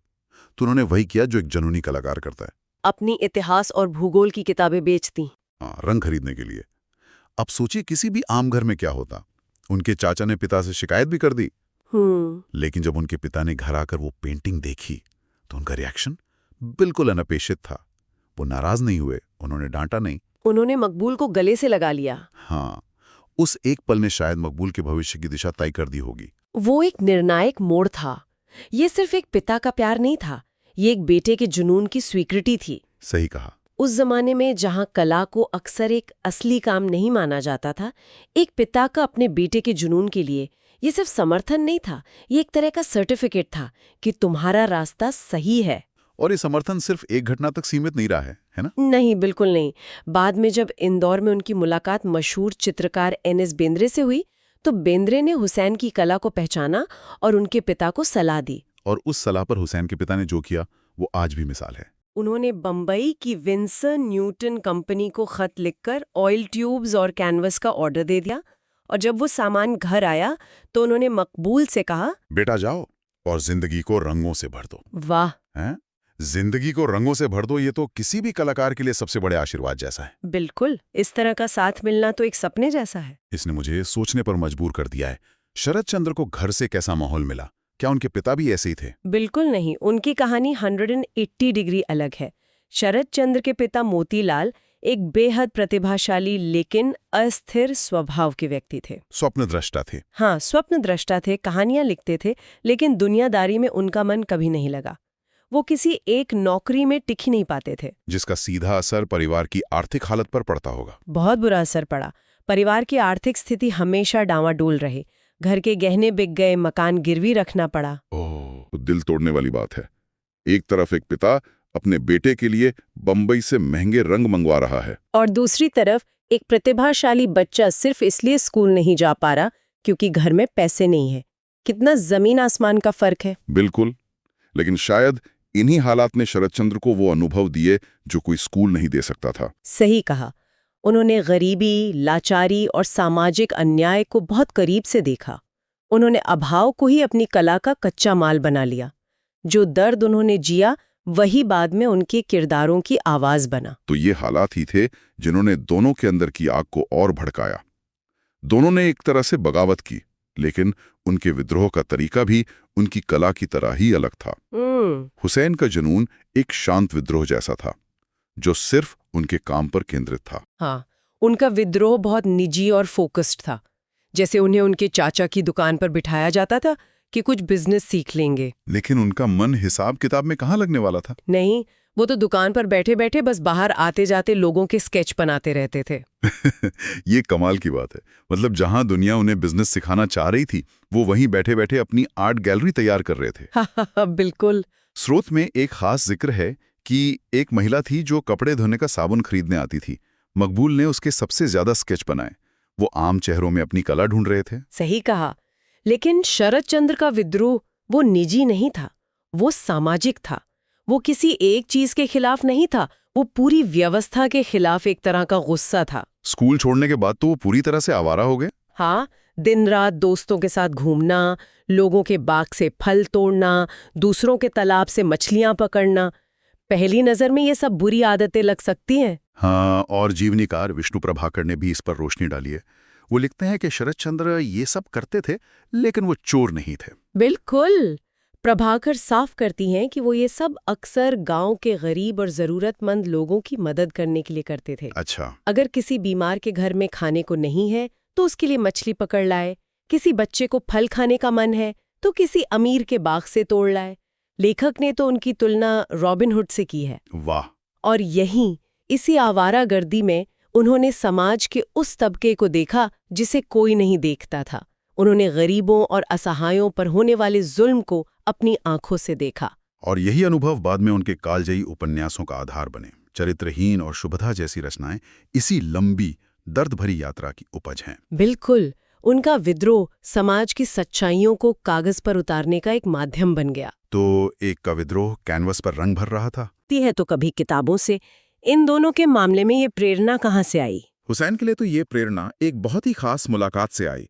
तो उन्होंने वही किया जो एक जुनूनी कलाकार करता है, अपनी इतिहास और भूगोल की किताबें बेच दी। हाँ, रंग खरीदने के लिए। अब सोचिए किसी भी आम घर में क्या होता। उनके चाचा ने पिता से शिकायत भी कर दी। लेकिन जब उनके पिता ने घर आकर वो पेंटिंग देखी तो उनका रिएक्शन बिल्कुल अनपेक्षित था। वो नाराज नहीं हुए, उन्होंने डांटा नहीं, उन्होंने मकबूल को गले से लगा लिया। हाँ, उस एक पल ने शायद मकबूल के भविष्य की दिशा तय कर दी होगी। वो एक निर्णायक मोड़ था। ये सिर्फ एक पिता का प्यार नहीं था, ये एक बेटे के जुनून की स्वीकृति थी। सही कहा। उस जमाने में जहां कला को अक्सर एक असली काम नहीं माना जाता था, एक पिता का अपने बेटे के जुनून के लिए ये सिर्फ समर्थन नहीं था, ये एक तरह का सर्टिफिकेट था कि तुम्हारा रास्ता सही है। और ये समर्थन सिर्फ एक घटना तक सीमित नहीं रहा है ना? नहीं, बिल्कुल नहीं। बाद में जब इंदौर में उनकी मुलाकात मशहूर चित्रकार NS बेंद्रे से हुई, तो बेंद्रे ने हुसैन की कला को पहचाना और उनके पिता को सलाह दी। और उस सलाह पर हुसैन के पिता ने जो किया वो आज भी मिसाल है। उन्होंने बंबई की विंसर न्यूटन कंपनी को खत लिखकर ऑयल ट्यूब्स और कैनवस का ऑर्डर दे दिया, और जब वो सामान घर आया तो उन्होंने मकबूल से कहा, बेटा जाओ और जिंदगी को रंगों से भर दो। वाह, हैं? जिंदगी को रंगों से भर दो, ये तो किसी भी कलाकार के लिए सबसे बड़े आशीर्वाद जैसा है। बिल्कुल, इस तरह का साथ मिलना तो एक सपने जैसा है। इसने मुझे सोचने पर मजबूर कर दिया है। शरद चंद्र को घर से कैसा माहौल मिला? क्या उनके पिता भी ऐसे ही थे? बिल्कुल नहीं, उनकी कहानी 180 डिग्री अलग है। शरद चंद्र के पिता मोतीलाल एक बेहद प्रतिभाशाली लेकिन अस्थिर स्वभाव के व्यक्ति थे। स्वप्नद्रष्टा थे। हाँ, स्वप्नद्रष्टा थे, कहानियां लिखते थे, लेकिन दुनियादारी में उनका मन कभी नहीं लगा। वो किसी एक नौकरी में टिक ही नहीं पाते थे, जिसका सीधा असर परिवार की आर्थिक हालत पर पड़ता होगा। बहुत बुरा असर पड़ा। परिवार की आर्थिक स्थिति हमेशा डांवाडोल रही। घर के गहने बिक गए, मकान गिरवी रखना पड़ा। ओह, दिल तोड़ने वाली बात है। एक तरफ एक पिता अपने बेटे के लिए बंबई से महंगे रंग मंगवा रहा है, और दूसरी तरफ एक प्रतिभाशाली बच्चा सिर्फ इसलिए स्कूल नहीं जा पा रहा क्योंकि घर में पैसे नहीं है। कितना जमीन आसमान का फर्क है। बिल्कुल, लेकिन शायद इन्हीं हालात ने शरद चंद्र को वो अनुभव दिए जो कोई स्कूल नहीं दे सकता था। सही कहा। उन्होंने गरीबी, लाचारी और सामाजिक अन्याय को बहुत करीब से देखा। उन्होंने अभाव को ही अपनी कला का कच्चा माल बना लिया। जो दर्द उन्होंने जिया, वही बाद में उनके किरदारों की आवाज बना। तो ये हालात ही थे जिन्होंने दोनों के अंदर की आग को और भड़काया। दोनों ने एक तरह से बगावत की, लेकिन उनके विद्रोह का तरीका भी उनकी कला की तरह ही अलग था। हुसैन का जुनून एक शांत विद्रोह जैसा था, जो सिर्फ उनके काम पर केंद्रित था। हाँ, उनका विद्रोह बहुत निजी और फोकस्ड था, जैसे उन्हें उनके चाचा की दुकान पर बिठाया जाता था कि कुछ बिजनेस सीख लेंगे। लेकिन उनका मन हिसाब किताब में कहाँ लगने वाला था? नहीं, वो तो दुकान पर बैठे बैठे बस बाहर आते जाते लोगों के स्केच बनाते रहते थे। ये कमाल की बात है। मतलब जहां दुनिया उन्हें बिजनेस सिखाना चाह रही थी, वो वहीं बैठे बैठे अपनी आर्ट गैलरी तैयार कर रहे थे। हाँ, बिल्कुल। स्रोत में एक खास जिक्र है कि एक महिला थी जो कपड़े धोने का साबुन खरीदने आती थी। मकबूल ने उसके सबसे ज्यादा स्केच बनाए। वो आम चेहरों में अपनी कला ढूंढ रहे थे। सही कहा। लेकिन शरद चंद्र का विद्रोह वो निजी नहीं था, वो सामाजिक था। वो किसी एक चीज के खिलाफ नहीं था, वो पूरी व्यवस्था के खिलाफ एक तरह का गुस्सा था। स्कूल छोड़ने के बाद तो वो पूरी तरह से आवारा हो गए। हाँ, दिन रात दोस्तों के साथ घूमना, लोगों के बाग से फल तोड़ना, दूसरों के तालाब से मछलियां पकड़ना। पहली नजर में ये सब बुरी आदतें लग सकती हैं। हाँ, और जीवनीकार विष्णु प्रभाकर ने भी इस पर रोशनी डाली है। वो लिखते हैं कि शरद चंद्र ये सब करते थे, लेकिन वो चोर नहीं थे। बिल्कुल। प्रभाकर साफ करती हैं कि वो ये सब अक्सर गांव के गरीब और जरूरतमंद लोगों की मदद करने के लिए करते थे। अच्छा। अगर किसी बीमार के घर में खाने को नहीं है तो उसके लिए मछली पकड़ लाए, किसी बच्चे को फल खाने का मन है तो किसी अमीर के बाग से तोड़ लाए। लेखक ने तो उनकी तुलना रॉबिन हुड से की है। वाह। और यहीं इसी आवारागर्दी में उन्होंने समाज के उस तबके को देखा जिसे कोई नहीं देखता था। उन्होंने गरीबों और असहायों पर होने वाले जुल्म को अपनी आंखों से देखा। और यही अनुभव बाद में उनके कालजयी उपन्यासों का आधार बने। चरित्रहीन और शुभदा जैसी रचनाएं इसी लंबी दर्द भरी यात्रा की उपज हैं। बिल्कुल। उनका विद्रोह समाज की सच्चाइयों को कागज पर उतारने का एक माध्यम बन गया। तो एक का विद्रोह कैनवस पर रंग भर रहा था, है तो कभी किताबों से। इन दोनों के मामले में ये प्रेरणा कहाँ से आई? हुसैन के लिए तो ये प्रेरणा एक बहुत ही खास मुलाकात से आई।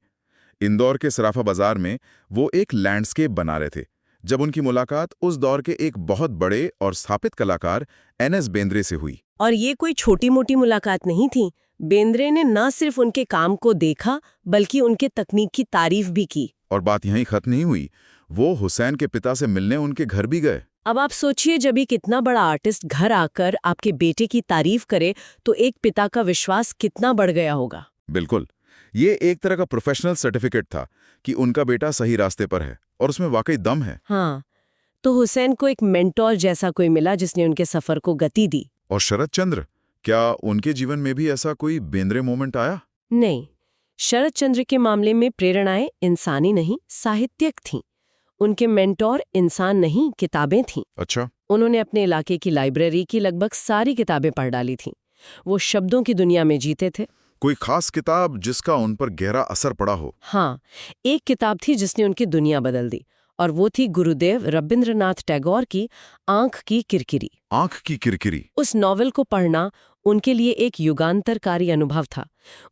इंदौर के सराफा बाजार में वो एक लैंडस्केप बना रहे थे जब उनकी मुलाकात उस दौर के एक बहुत बड़े और स्थापित कलाकार एनएस बेंद्रे से हुई। और ये कोई छोटी मोटी मुलाकात नहीं थी। बेंद्रे ने न सिर्फ उनके काम को देखा बल्कि उनके तकनीक की तारीफ भी की। और बात यहीं खत्म नहीं हुई, वो हुसैन के पिता से मिलने उनके घर भी गए। अब आप सोचिए, जब एक इतना बड़ा आर्टिस्ट घर आकर आपके बेटे की तारीफ करे तो एक पिता का विश्वास कितना बढ़ गया होगा। बिल्कुल, ये एक तरह का प्रोफेशनल सर्टिफिकेट था कि उनका बेटा सही रास्ते पर है और उसमें वाकई दम है। हाँ, तो हुसैन को एक मेंटोर जैसा कोई मिला जिसने उनके सफर को गति दी। और शरद चंद्र, क्या उनके जीवन में भी ऐसा कोई बेंद्रे मोमेंट आया? नहीं, शरद चंद्र के मामले में प्रेरणाएं इंसानी नहीं, साहित्यिक थीं। उनके मेंटोर इंसान नहीं, किताबें थीं। अच्छा। उन्होंने अपने इलाके की लाइब्रेरी की लगभग सारी किताबें पढ़ डाली थीं। वो शब्दों की दुनिया में जीते थे। कोई खास किताब जिसका उन पर गहरा असर पड़ा हो? हाँ, एक किताब थी जिसने उनकी दुनिया बदल दी, और वो थी गुरुदेव रविंद्रनाथ टैगोर की आंख की किरकिरी। आंख की किरकिरी। उस नॉवेल को पढ़ना उनके लिए एक युगांतरकारी अनुभव था।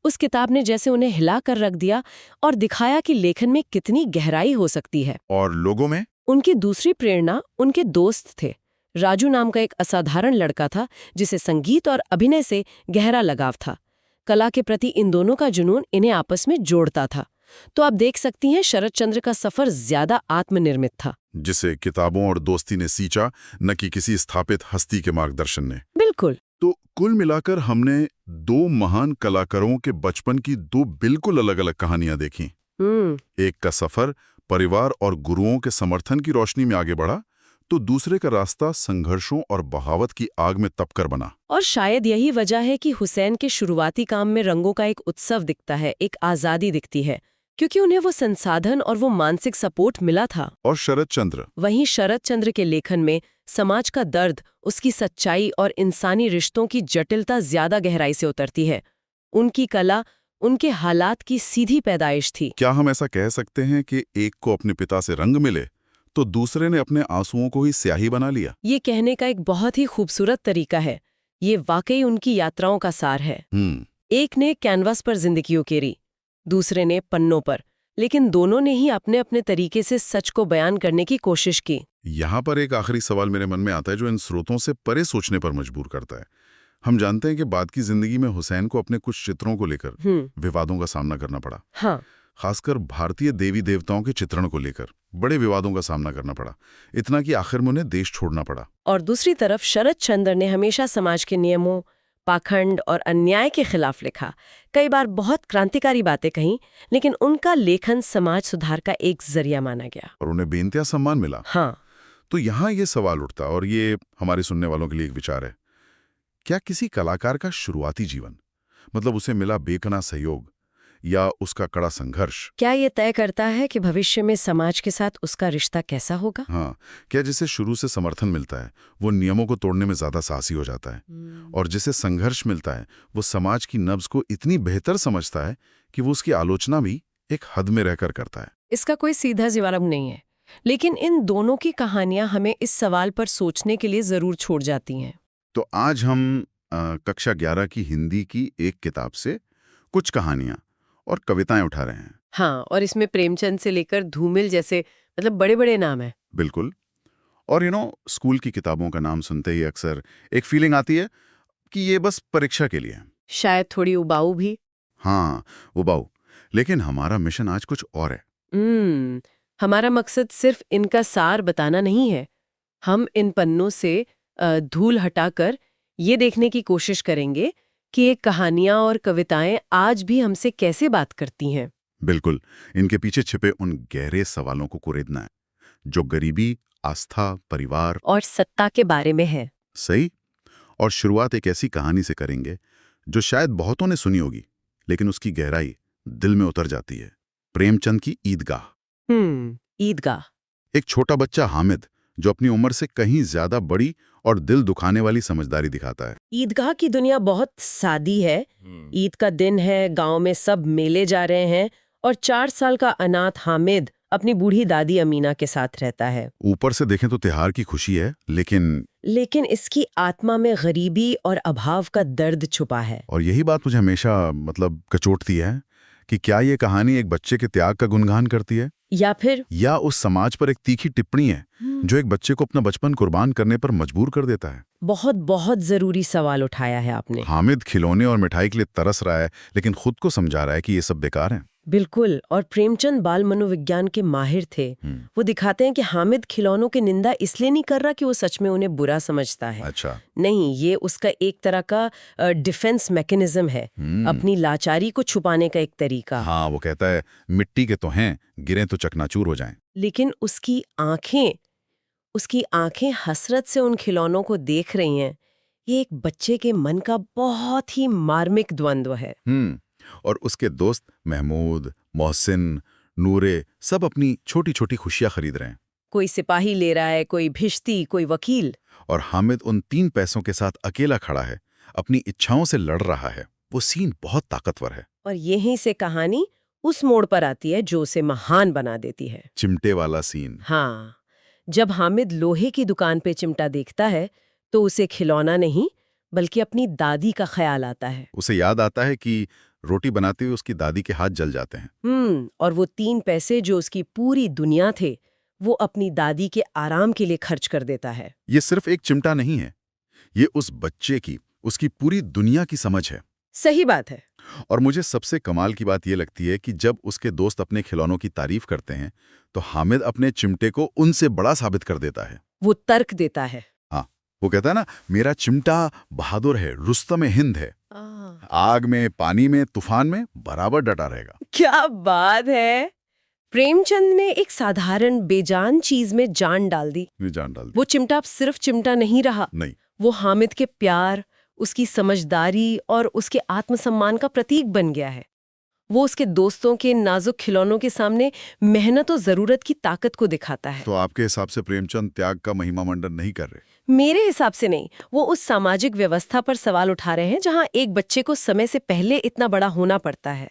उस किताब ने जैसे उन्हें हिला कर रख दिया और दिखाया कि लेखन में कितनी गहराई हो सकती है। और लोगों में? उनकी दूसरी प्रेरणा उनके दोस्त थे। राजू नाम का एक असाधारण लड़का था जिसे संगीत और अभिनय से गहरा लगाव था। कला के प्रति इन दोनों का जुनून इन्हें आपस में जोड़ता था। तो आप देख सकती हैं, शरद चंद्र का सफर ज्यादा आत्मनिर्मित था, जिसे किताबों और दोस्ती ने सींचा, न कि किसी स्थापित हस्ती के मार्गदर्शन ने। बिल्कुल। तो कुल मिलाकर हमने दो महान कलाकारों के बचपन की दो बिल्कुल अलग-अलग कहानियां देखी। एक का सफर परिवार और गुरुओं के समर्थन की रोशनी में आगे बढ़ा, तो दूसरे का रास्ता संघर्षों और बहावत की आग में तपकर बना। और शायद यही वजह है कि हुसैन के शुरुआती काम में रंगों का एक उत्सव दिखता है, एक आजादी दिखती है, क्योंकि उन्हें वो संसाधन और वो मानसिक सपोर्ट मिला था। और शरद चंद्र? वहीं शरद चंद्र के लेखन में समाज का दर्द, उसकी सच्चाई और इंसानी रिश्तों की जटिलता ज्यादा गहराई से उतरती है। उनकी कला उनके हालात की सीधी पैदाइश थी। क्या हम ऐसा कह सकते हैं कि एक को अपने पिता से रंग मिले तो दूसरे ने अपने आंसुओं को ही स्याही बना लिया? ये कहने का एक बहुत ही खूबसूरत तरीका है। ये वाकई उनकी यात्राओं का सार है। एक ने कैनवास पर जिंदगी उकेरी, दूसरे ने पन्नों पर, लेकिन दोनों ने ही अपने अपने तरीके से सच को बयान करने की कोशिश की। यहाँ पर एक आखिरी सवाल मेरे मन में आता है जो इन स्रोतों से परे सोचने पर मजबूर करता है। हम जानते हैं कि बाद की जिंदगी में हुसैन को अपने कुछ चित्रों को लेकर विवादों का सामना करना पड़ा। हाँ, खासकर भारतीय देवी देवताओं के चित्रण को लेकर बड़े विवादों का सामना करना पड़ा, इतना कि आखिर में उन्हें देश छोड़ना पड़ा। और दूसरी तरफ शरद चंद्र ने हमेशा समाज के नियमों, पाखंड और अन्याय के खिलाफ लिखा, कई बार बहुत क्रांतिकारी बातें कहीं, लेकिन उनका लेखन समाज सुधार का एक जरिया माना गया और उन्हें बेनतिया सम्मान मिला। हाँ। तो यहाँ ये सवाल उठता, और ये हमारे सुनने वालों के लिए एक विचार है, क्या किसी कलाकार का शुरुआती जीवन, मतलब उसे मिला बेपनाह सहयोग या उसका कड़ा संघर्ष, क्या ये तय करता है कि भविष्य में समाज के साथ उसका रिश्ता कैसा होगा? हाँ, क्या जिसे शुरू से समर्थन मिलता है वो नियमों को तोड़ने में ज्यादा साहसी हो जाता है, और जिसे संघर्ष मिलता है वो समाज की नब्ज को इतनी बेहतर समझता है कि वो उसकी आलोचना भी एक हद में रहकर करता है। इसका कोई सीधा जवाब नहीं है, लेकिन इन दोनों की कहानियां हमें इस सवाल पर सोचने के लिए जरूर छोड़ जाती हैं। तो आज हम कक्षा 11 की हिंदी की एक किताब से कुछ कहानियां और कविताएं उठा रहे हैं। हाँ, और इसमें प्रेमचंद से लेकर धूमिल जैसे मतलब बड़े बड़े नाम हैं। बिल्कुल। और स्कूल की किताबों का नाम सुनते ही अक्सर एक फीलिंग आती है कि ये बस परीक्षा के लिए है। शायद थोड़ी उबाऊ भी। हाँ, उबाऊ। लेकिन हमारा मिशन आज कुछ और है। हमारा मकसद सिर्फ इनका सार बताना नहीं है। हम इन पन्नों से धूल हटाकर ये देखने की कोशिश करेंगे कि ये कहानियां और कविताएं आज भी हमसे कैसे बात करती हैं। बिल्कुल, इनके पीछे छिपे उन गहरे सवालों को कुरेदना है जो गरीबी, आस्था, परिवार और सत्ता के बारे में है। सही। और शुरुआत एक ऐसी कहानी से करेंगे जो शायद बहुतों ने सुनी होगी, लेकिन उसकी गहराई दिल में उतर जाती है। प्रेमचंद की ईदगाह। ईदगाह। एक छोटा बच्चा हामिद जो अपनी उम्र से कहीं ज्यादा बड़ी और दिल दुखाने वाली समझदारी दिखाता है। ईदगाह की दुनिया बहुत सादी है। ईद का दिन है, गांव में सब मेले जा रहे हैं और 4 साल का अनाथ हामिद अपनी बूढ़ी दादी अमीना के साथ रहता है। ऊपर से देखें तो त्योहार की खुशी है, लेकिन इसकी आत्मा में गरीबी और अभाव का दर्द छुपा है। और यही बात मुझे हमेशा कचोटती है कि क्या ये कहानी एक बच्चे के त्याग का गुणगान करती है या उस समाज पर एक तीखी टिप्पणी है जो एक बच्चे को अपना बचपन कुर्बान करने पर मजबूर कर देता है। बहुत बहुत जरूरी सवाल उठाया है आपने। हामिद खिलौने और मिठाई के लिए तरस रहा है, लेकिन खुद को समझा रहा है कि ये सब बेकार है। बिल्कुल। और प्रेमचंद बाल मनोविज्ञान के माहिर थे। वो दिखाते हैं कि हामिद खिलौनों की निंदा इसलिए नहीं कर रहा कि वो सच में उन्हें बुरा समझता है। अच्छा। नहीं, ये उसका एक तरह का डिफेंस मैकेनिज्म है, अपनी लाचारी को छुपाने का एक तरीका। हाँ, वो कहता है मिट्टी के तो हैं, गिरे तो चकनाचूर हो जाएं। लेकिन उसकी आंखें हसरत से उन खिलौनों को देख रही हैं। ये एक बच्चे के मन का बहुत ही मार्मिक द्वंद्व है। और उसके दोस्त महमूद, मोहसिन, नूरे सब अपनी छोटी छोटी खुशियां खरीद रहे हैं। कोई सिपाही ले रहा है, कोई भिश्ती, कोई वकील। और हामिद उन 3 पैसों के साथ अकेला खड़ा है, अपनी इच्छाओं से लड़ रहा है। वो सीन बहुत ताकतवर है। और यहीं से कहानी उस मोड़ पर आती है जो उसे महान बना देती है। चिमटे वाला सीन। हाँ, जब हामिद लोहे की दुकान पे चिमटा देखता है तो उसे खिलौना नहीं बल्कि अपनी दादी का ख्याल आता है। उसे याद आता है कि रोटी बनाते हुए उसकी दादी के हाथ जल जाते हैं। और वो 3 पैसे जो उसकी पूरी दुनिया थे वो अपनी दादी के आराम के लिए खर्च कर देता है। ये सिर्फ एक चिमटा नहीं है, ये उस बच्चे की, उसकी पूरी दुनिया की समझ है। सही बात है। और मुझे सबसे कमाल की बात यह लगती है कि जब उसके दोस्त अपने खिलौनों की तारीफ करते हैं तो हामिद अपने चिमटे को उनसे बड़ा साबित कर देता है। वो तर्क देता है। हाँ, वो कहता है ना, मेरा चिमटा बहादुर है, रुस्तम हिंद है, आग में, पानी में, तूफान में बराबर डटा रहेगा। क्या बात है। प्रेमचंद ने एक साधारण बेजान चीज में जान डाल दी। वो चिमटा अब सिर्फ चिमटा नहीं रहा। नहीं, वो हामिद के प्यार, उसकी समझदारी और उसके आत्मसम्मान का प्रतीक बन गया है। वो उसके दोस्तों के नाजुक खिलौनों के सामने मेहनत और जरूरत की ताकत को दिखाता है। तो आपके हिसाब से प्रेमचंद त्याग का महिमा मंडन नहीं कर रहे? मेरे हिसाब से नहीं। वो उस सामाजिक व्यवस्था पर सवाल उठा रहे हैं जहां एक बच्चे को समय से पहले इतना बड़ा होना पड़ता है।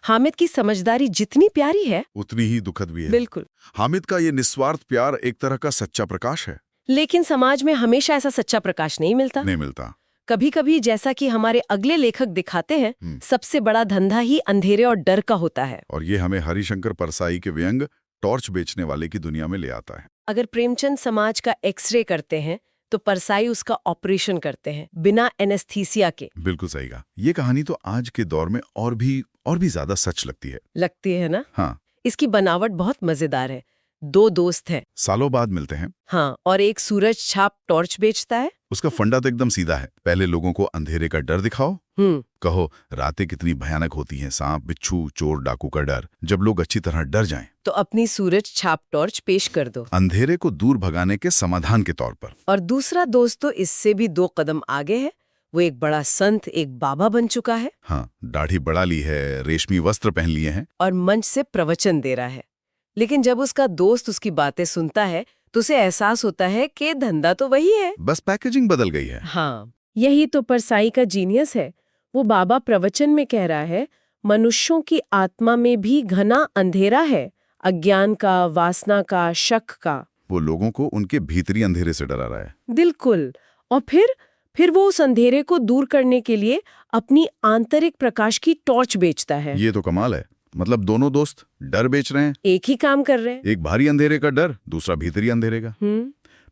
हामिद की समझदारी जितनी प्यारी है उतनी ही दुखद भी है। बिल्कुल। हामिद का ये निस्वार्थ प्यार एक तरह का सच्चा प्रकाश है। लेकिन समाज में हमेशा ऐसा सच्चा प्रकाश नहीं मिलता। कभी कभी, जैसा कि हमारे अगले लेखक दिखाते हैं, सबसे बड़ा धंधा ही अंधेरे और डर का होता है। और ये हमें हरिशंकर परसाई के व्यंग टॉर्च बेचने वाले की दुनिया में ले आता है। अगर प्रेमचंद समाज का एक्सरे करते हैं तो परसाई उसका ऑपरेशन करते हैं, बिना एनेस्थीसिया के। बिल्कुल सही कहा। ये कहानी तो आज के दौर में और भी ज्यादा सच लगती है ना? हाँ। इसकी बनावट बहुत मजेदार है। दो दोस्त हैं। सालों बाद मिलते हैं। हाँ, और एक सूरज छाप टॉर्च बेचता है। उसका फंडा तो एकदम सीधा है, पहले लोगों को अंधेरे का डर दिखाओ, कहो रातें कितनी भयानक होती हैं, सांप बिच्छू चोर डाकू का डर, जब लोग अच्छी तरह डर जाएं तो अपनी सूरज छाप टॉर्च पेश कर दो, अंधेरे को दूर भगाने के समाधान के तौर पर। और दूसरा दोस्त तो इससे भी 2 कदम आगे है। वो एक बड़ा संत, एक बाबा बन चुका है। हाँ, दाढ़ी बढ़ा ली है, रेशमी वस्त्र पहन लिए हैं और मंच से प्रवचन दे रहा है। लेकिन जब उसका दोस्त उसकी बातें सुनता है तो उसे एहसास होता है कि धंधा तो वही है, बस पैकेजिंग बदल गई है। हाँ, यही तो परसाई का जीनियस है। वो बाबा प्रवचन में कह रहा है, मनुष्यों की आत्मा में भी घना अंधेरा है, अज्ञान का, वासना का, शक का। वो लोगों को उनके भीतरी अंधेरे से डरा रहा है। बिल्कुल। और फिर वो उस अंधेरे को दूर करने के लिए अपनी आंतरिक प्रकाश की टॉर्च बेचता है। ये तो कमाल है। मतलब दोनों दोस्त डर बेच रहे हैं, एक ही काम कर रहे हैं। एक भारी अंधेरे का डर, दूसरा भीतरी अंधेरे का।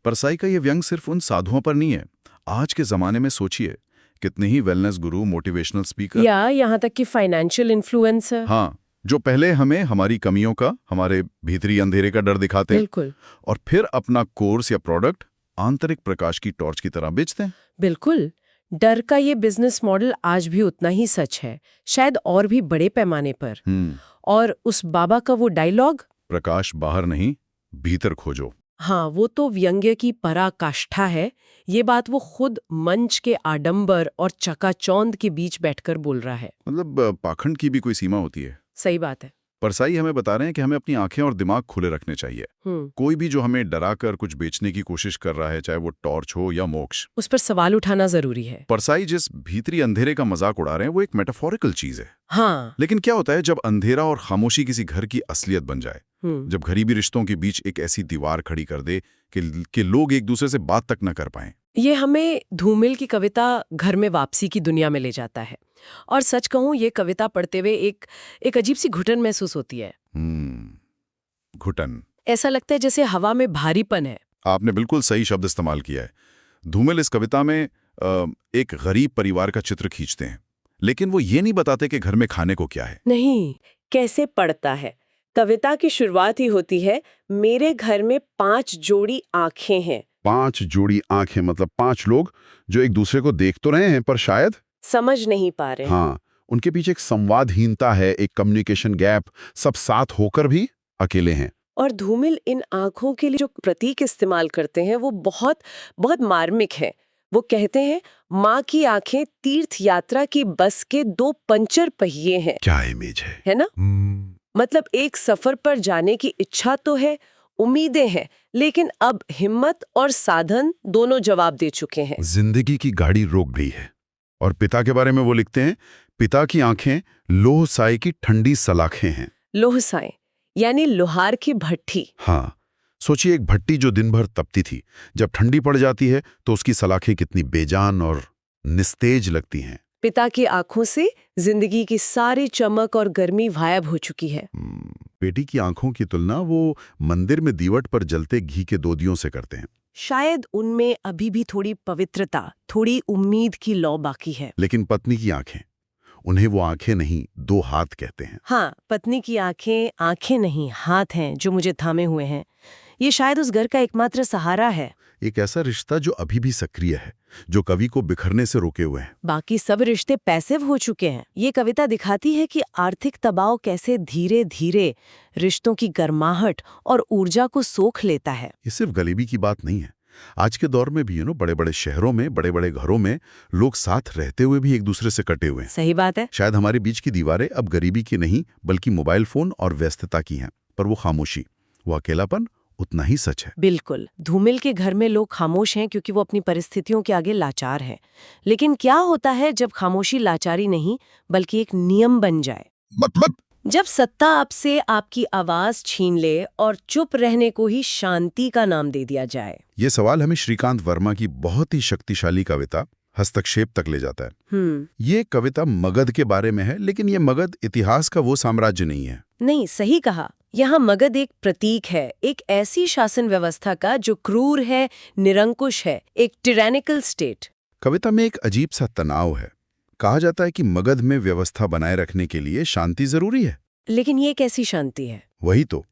परसाई का ये व्यंग सिर्फ उन साधुओं पर नहीं है। आज के जमाने में सोचिए, कितने ही वेलनेस गुरु, मोटिवेशनल स्पीकर, या यहाँ तक कि फाइनेंशियल इन्फ्लुएंसर, हाँ, जो पहले हमें हमारी कमियों का, हमारे भीतरी अंधेरे का डर दिखाते हैं, बिल्कुल, और फिर अपना कोर्स या प्रोडक्ट आंतरिक प्रकाश की टॉर्च की तरह बेचते हैं। बिल्कुल। डर का ये बिजनेस मॉडल आज भी उतना ही सच है, शायद और भी बड़े पैमाने पर। और उस बाबा का वो डायलॉग, प्रकाश बाहर नहीं, भीतर खोजो, हाँ, वो तो व्यंग्य की पराकाष्ठा है। ये बात वो खुद मंच के आडंबर और चकाचौंध के बीच बैठकर बोल रहा है। मतलब पाखंड की भी कोई सीमा होती है। सही बात है। परसाई हमें बता रहे हैं कि हमें अपनी आंखें और दिमाग खुले रखने चाहिए। कोई भी जो हमें डराकर कुछ बेचने की कोशिश कर रहा है, चाहे वो टॉर्च हो या मोक्ष, उस पर सवाल उठाना जरूरी है। परसाई जिस भीतरी अंधेरे का मजाक उड़ा रहे हैं वो एक मेटाफोरिकल चीज है। हाँ। लेकिन क्या होता है जब अंधेरा और खामोशी किसी घर की असलियत बन जाए, जब गरीबी रिश्तों के बीच एक ऐसी दीवार खड़ी कर दे कि लोग एक दूसरे से बात तक न कर पाएं। ये हमें धूमिल की कविता घर में वापसी की दुनिया में ले जाता है। और सच कहूं, ये कविता पढ़ते हुए एक अजीब सी घुटन महसूस होती है। घुटन, ऐसा लगता है जैसे हवा में भारीपन है। आपने बिल्कुल सही शब्द इस्तेमाल किया है। धूमिल इस कविता में एक गरीब परिवार का चित्र खींचते हैं, लेकिन वो ये नहीं बताते कि घर में खाने को क्या है। नहीं, कैसे पड़ता है। कविता की शुरुआत ही होती है, मेरे घर में 5 जोड़ी आंखें हैं। 5 जोड़ी आंखें मतलब 5 लोग जो एक दूसरे को देख तो रहे हैं पर शायद समझ नहीं पा रहे। हाँ, उनके पीछे एक संवादहीनता है, एक कम्युनिकेशन गैप, सब साथ होकर भी अकेले हैं। और धूमिल इन आंखों के लिए जो प्रतीक इस्तेमाल करते हैं वो बहुत बहुत मार्मिक है। वो कहते हैं, माँ की आंखें तीर्थ यात्रा की बस के 2 पंचर पहिए हैं। क्या इमेज है ना? मतलब एक सफर पर जाने की इच्छा तो है, उम्मीदें हैं, लेकिन अब हिम्मत और साधन दोनों जवाब दे चुके हैं। जिंदगी की गाड़ी रोक गई है। और पिता के बारे में वो लिखते हैं, पिता की आंखें लोह साई की ठंडी सलाखें हैं। लोह साई यानी लोहार की भट्टी। हाँ, सोचिए एक भट्टी जो दिन भर तपती थी, जब ठंडी पड़ जाती है तो उसकी सलाखें कितनी बेजान और निस्तेज लगती हैं। पिता की आंखों से जिंदगी की सारी चमक और गर्मी गायब हो चुकी है। बेटी की आंखों की तुलना वो मंदिर में दीवट पर जलते घी के 2 दियों से करते हैं। शायद उनमें अभी भी थोड़ी पवित्रता, थोड़ी उम्मीद की लौ बाकी है। लेकिन पत्नी की आंखें, उन्हें वो आंखें नहीं 2 हाथ कहते हैं। हाँ, पत्नी की आंखें आंखें नहीं हाथ हैं जो मुझे थामे हुए हैं। ये शायद उस घर का एकमात्र सहारा है। एक ऐसा रिश्ता जो अभी भी सक्रिय है, जो कवि को बिखरने से रोके हुए हैं। बाकी सब रिश्ते पैसिव हो चुके हैं। ये कविता दिखाती है कि आर्थिक दबाव कैसे धीरे धीरे रिश्तों की गर्माहट और ऊर्जा को सोख लेता है। ये सिर्फ गरीबी की बात नहीं है। आज के दौर में भी बड़े बड़े शहरों में, बड़े बड़े घरों में लोग साथ रहते हुए भी एक दूसरे से कटे हुए हैं। सही बात है। शायद हमारे बीच की दीवारें अब गरीबी की नहीं बल्कि मोबाइल फोन और व्यस्तता की हैं, पर वो खामोशी, वो अकेलापन उतना ही सच है। बिल्कुल। धूमिल के घर में लोग खामोश हैं क्योंकि वो अपनी परिस्थितियों के आगे लाचार हैं। लेकिन क्या होता है जब खामोशी लाचारी नहीं बल्कि एक नियम बन जाए? मतलब जब सत्ता आपसे आपकी आवाज छीन ले और चुप रहने को ही शांति का नाम दे दिया जाए। ये सवाल हमें श्रीकांत वर्मा की बहुत ही शक्तिशाली कविता हस्तक्षेप तक ले जाता है। ये कविता मगध के बारे में है, लेकिन ये मगध इतिहास का वो साम्राज्य नहीं है। नहीं, सही कहा। यहाँ मगध एक प्रतीक है, एक ऐसी शासन व्यवस्था का जो क्रूर है, निरंकुश है, एक टिरैनिकल स्टेट। कविता में एक अजीब सा तनाव है। कहा जाता है कि मगध में व्यवस्था बनाए रखने के लिए शांति जरूरी है। लेकिन ये कैसी शांति है? वही तो,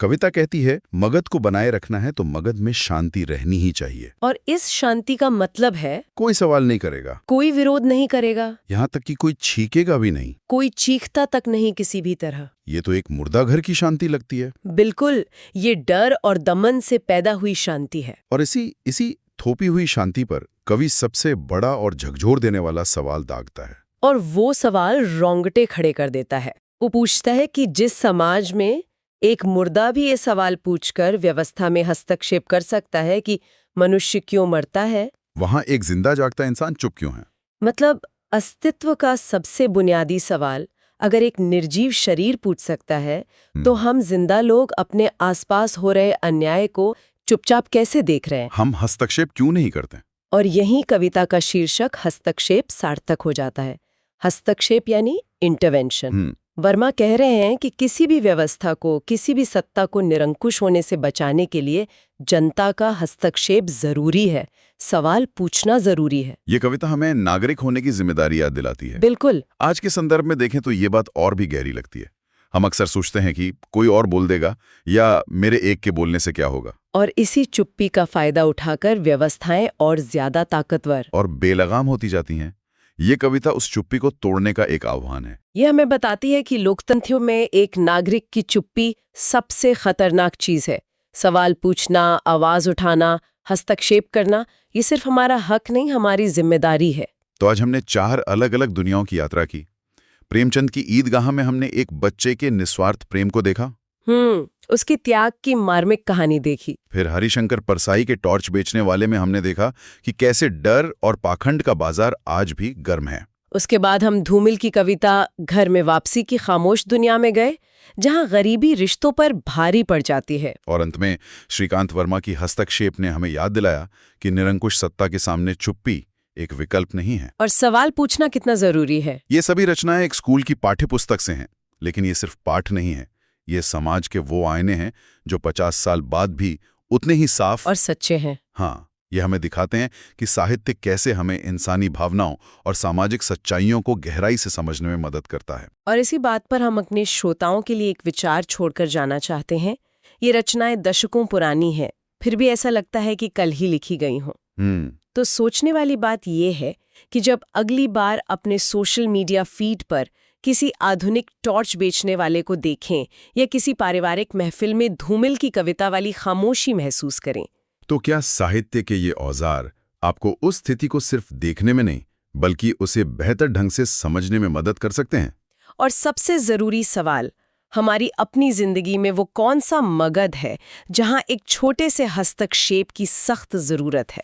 कविता कहती है मगध को बनाए रखना है तो मगध में शांति रहनी ही चाहिए। और इस शांति का मतलब है कोई सवाल नहीं करेगा, कोई विरोध नहीं करेगा, यहाँ तक कि कोई छीकेगा भी नहीं, कोई चीखता तक नहीं किसी भी तरह। ये तो एक मुर्दा घर की शांति लगती है। बिल्कुल, ये डर और दमन से पैदा हुई शांति है। और इसी थोपी हुई शांति पर कवि सबसे बड़ा और झकझोर देने वाला सवाल दागता है। और वो सवाल रोंगटे खड़े कर देता है। वो पूछता है कि जिस समाज में एक मुर्दा भी ये सवाल पूछकर व्यवस्था में हस्तक्षेप कर सकता है कि मनुष्य क्यों मरता है, वहां एक जिंदा जागता इंसान चुप क्यों है? मतलब अस्तित्व का सबसे बुनियादी सवाल अगर एक निर्जीव शरीर पूछ सकता है, तो हम जिंदा लोग अपने आसपास हो रहे अन्याय को चुपचाप कैसे देख रहे हैं? हम हस्तक्षेप क्यों नहीं करते? और यही कविता का शीर्षक हस्तक्षेप सार्थक हो जाता है। हस्तक्षेप यानी इंटरवेंशन। वर्मा कह रहे हैं कि किसी भी व्यवस्था को, किसी भी सत्ता को निरंकुश होने से बचाने के लिए जनता का हस्तक्षेप जरूरी है, सवाल पूछना जरूरी है। ये कविता हमें नागरिक होने की जिम्मेदारी याद दिलाती है। बिल्कुल। आज के संदर्भ में देखें तो ये बात और भी गहरी लगती है। हम अक्सर सोचते हैं कि कोई और बोल देगा या मेरे एक के बोलने से क्या होगा। और इसी चुप्पी का फायदा उठाकर व्यवस्थाएं और ज्यादा ताकतवर और बेलगाम होती जाती हैं। ये कविता उस चुप्पी को तोड़ने का एक आह्वान है। ये हमें बताती है कि लोकतंत्र में एक नागरिक की चुप्पी सबसे खतरनाक चीज है। सवाल पूछना, आवाज उठाना, हस्तक्षेप करना, ये सिर्फ हमारा हक नहीं, हमारी जिम्मेदारी है। तो आज हमने 4 अलग अलग दुनियाओं की यात्रा की। प्रेमचंद की ईदगाह में हमने एक बच्चे के निस्वार्थ प्रेम को देखा, उसकी त्याग की मार्मिक कहानी देखी। फिर हरिशंकर परसाई के टॉर्च बेचने वाले में हमने देखा कि कैसे डर और पाखंड का बाजार आज भी गर्म है। उसके बाद हम धूमिल की कविता घर में वापसी की खामोश दुनिया में गए, जहां गरीबी रिश्तों पर भारी पड़ जाती है। और अंत में श्रीकांत वर्मा की हस्तक्षेप ने हमें याद दिलाया कि निरंकुश सत्ता के सामने चुप्पी एक विकल्प नहीं है और सवाल पूछना कितना जरूरी है। ये सभी रचनाएं एक स्कूल की पाठ्यपुस्तक से हैं, लेकिन ये सिर्फ पाठ नहीं है, ये समाज के वो आईने हैं जो 50 साल बाद भी उतने ही साफ और सच्चे हैं। हाँ, ये हमें दिखाते हैं कि साहित्य कैसे हमें इंसानी भावनाओं और सामाजिक सच्चाइयों को गहराई से समझने में मदद करता है। और इसी बात पर हम अपने श्रोताओं के लिए एक विचार छोड़कर जाना चाहते हैं। ये रचनाएं दशकों पुरानी है, फिर भी ऐसा लगता है कि कल ही लिखी गई हों। तो सोचने वाली बात यह है कि जब अगली बार अपने सोशल मीडिया फीड पर किसी आधुनिक टॉर्च बेचने वाले को देखें या किसी पारिवारिक महफिल में धूमिल की कविता वाली खामोशी महसूस करें, तो क्या साहित्य के ये औजार आपको उस स्थिति को सिर्फ देखने में नहीं, बल्कि उसे बेहतर ढंग से समझने में मदद कर सकते हैं? और सबसे जरूरी सवाल, हमारी अपनी जिंदगी में वो कौन सा मगध है जहां एक छोटे से हस्तक्षेप की सख्त जरूरत है?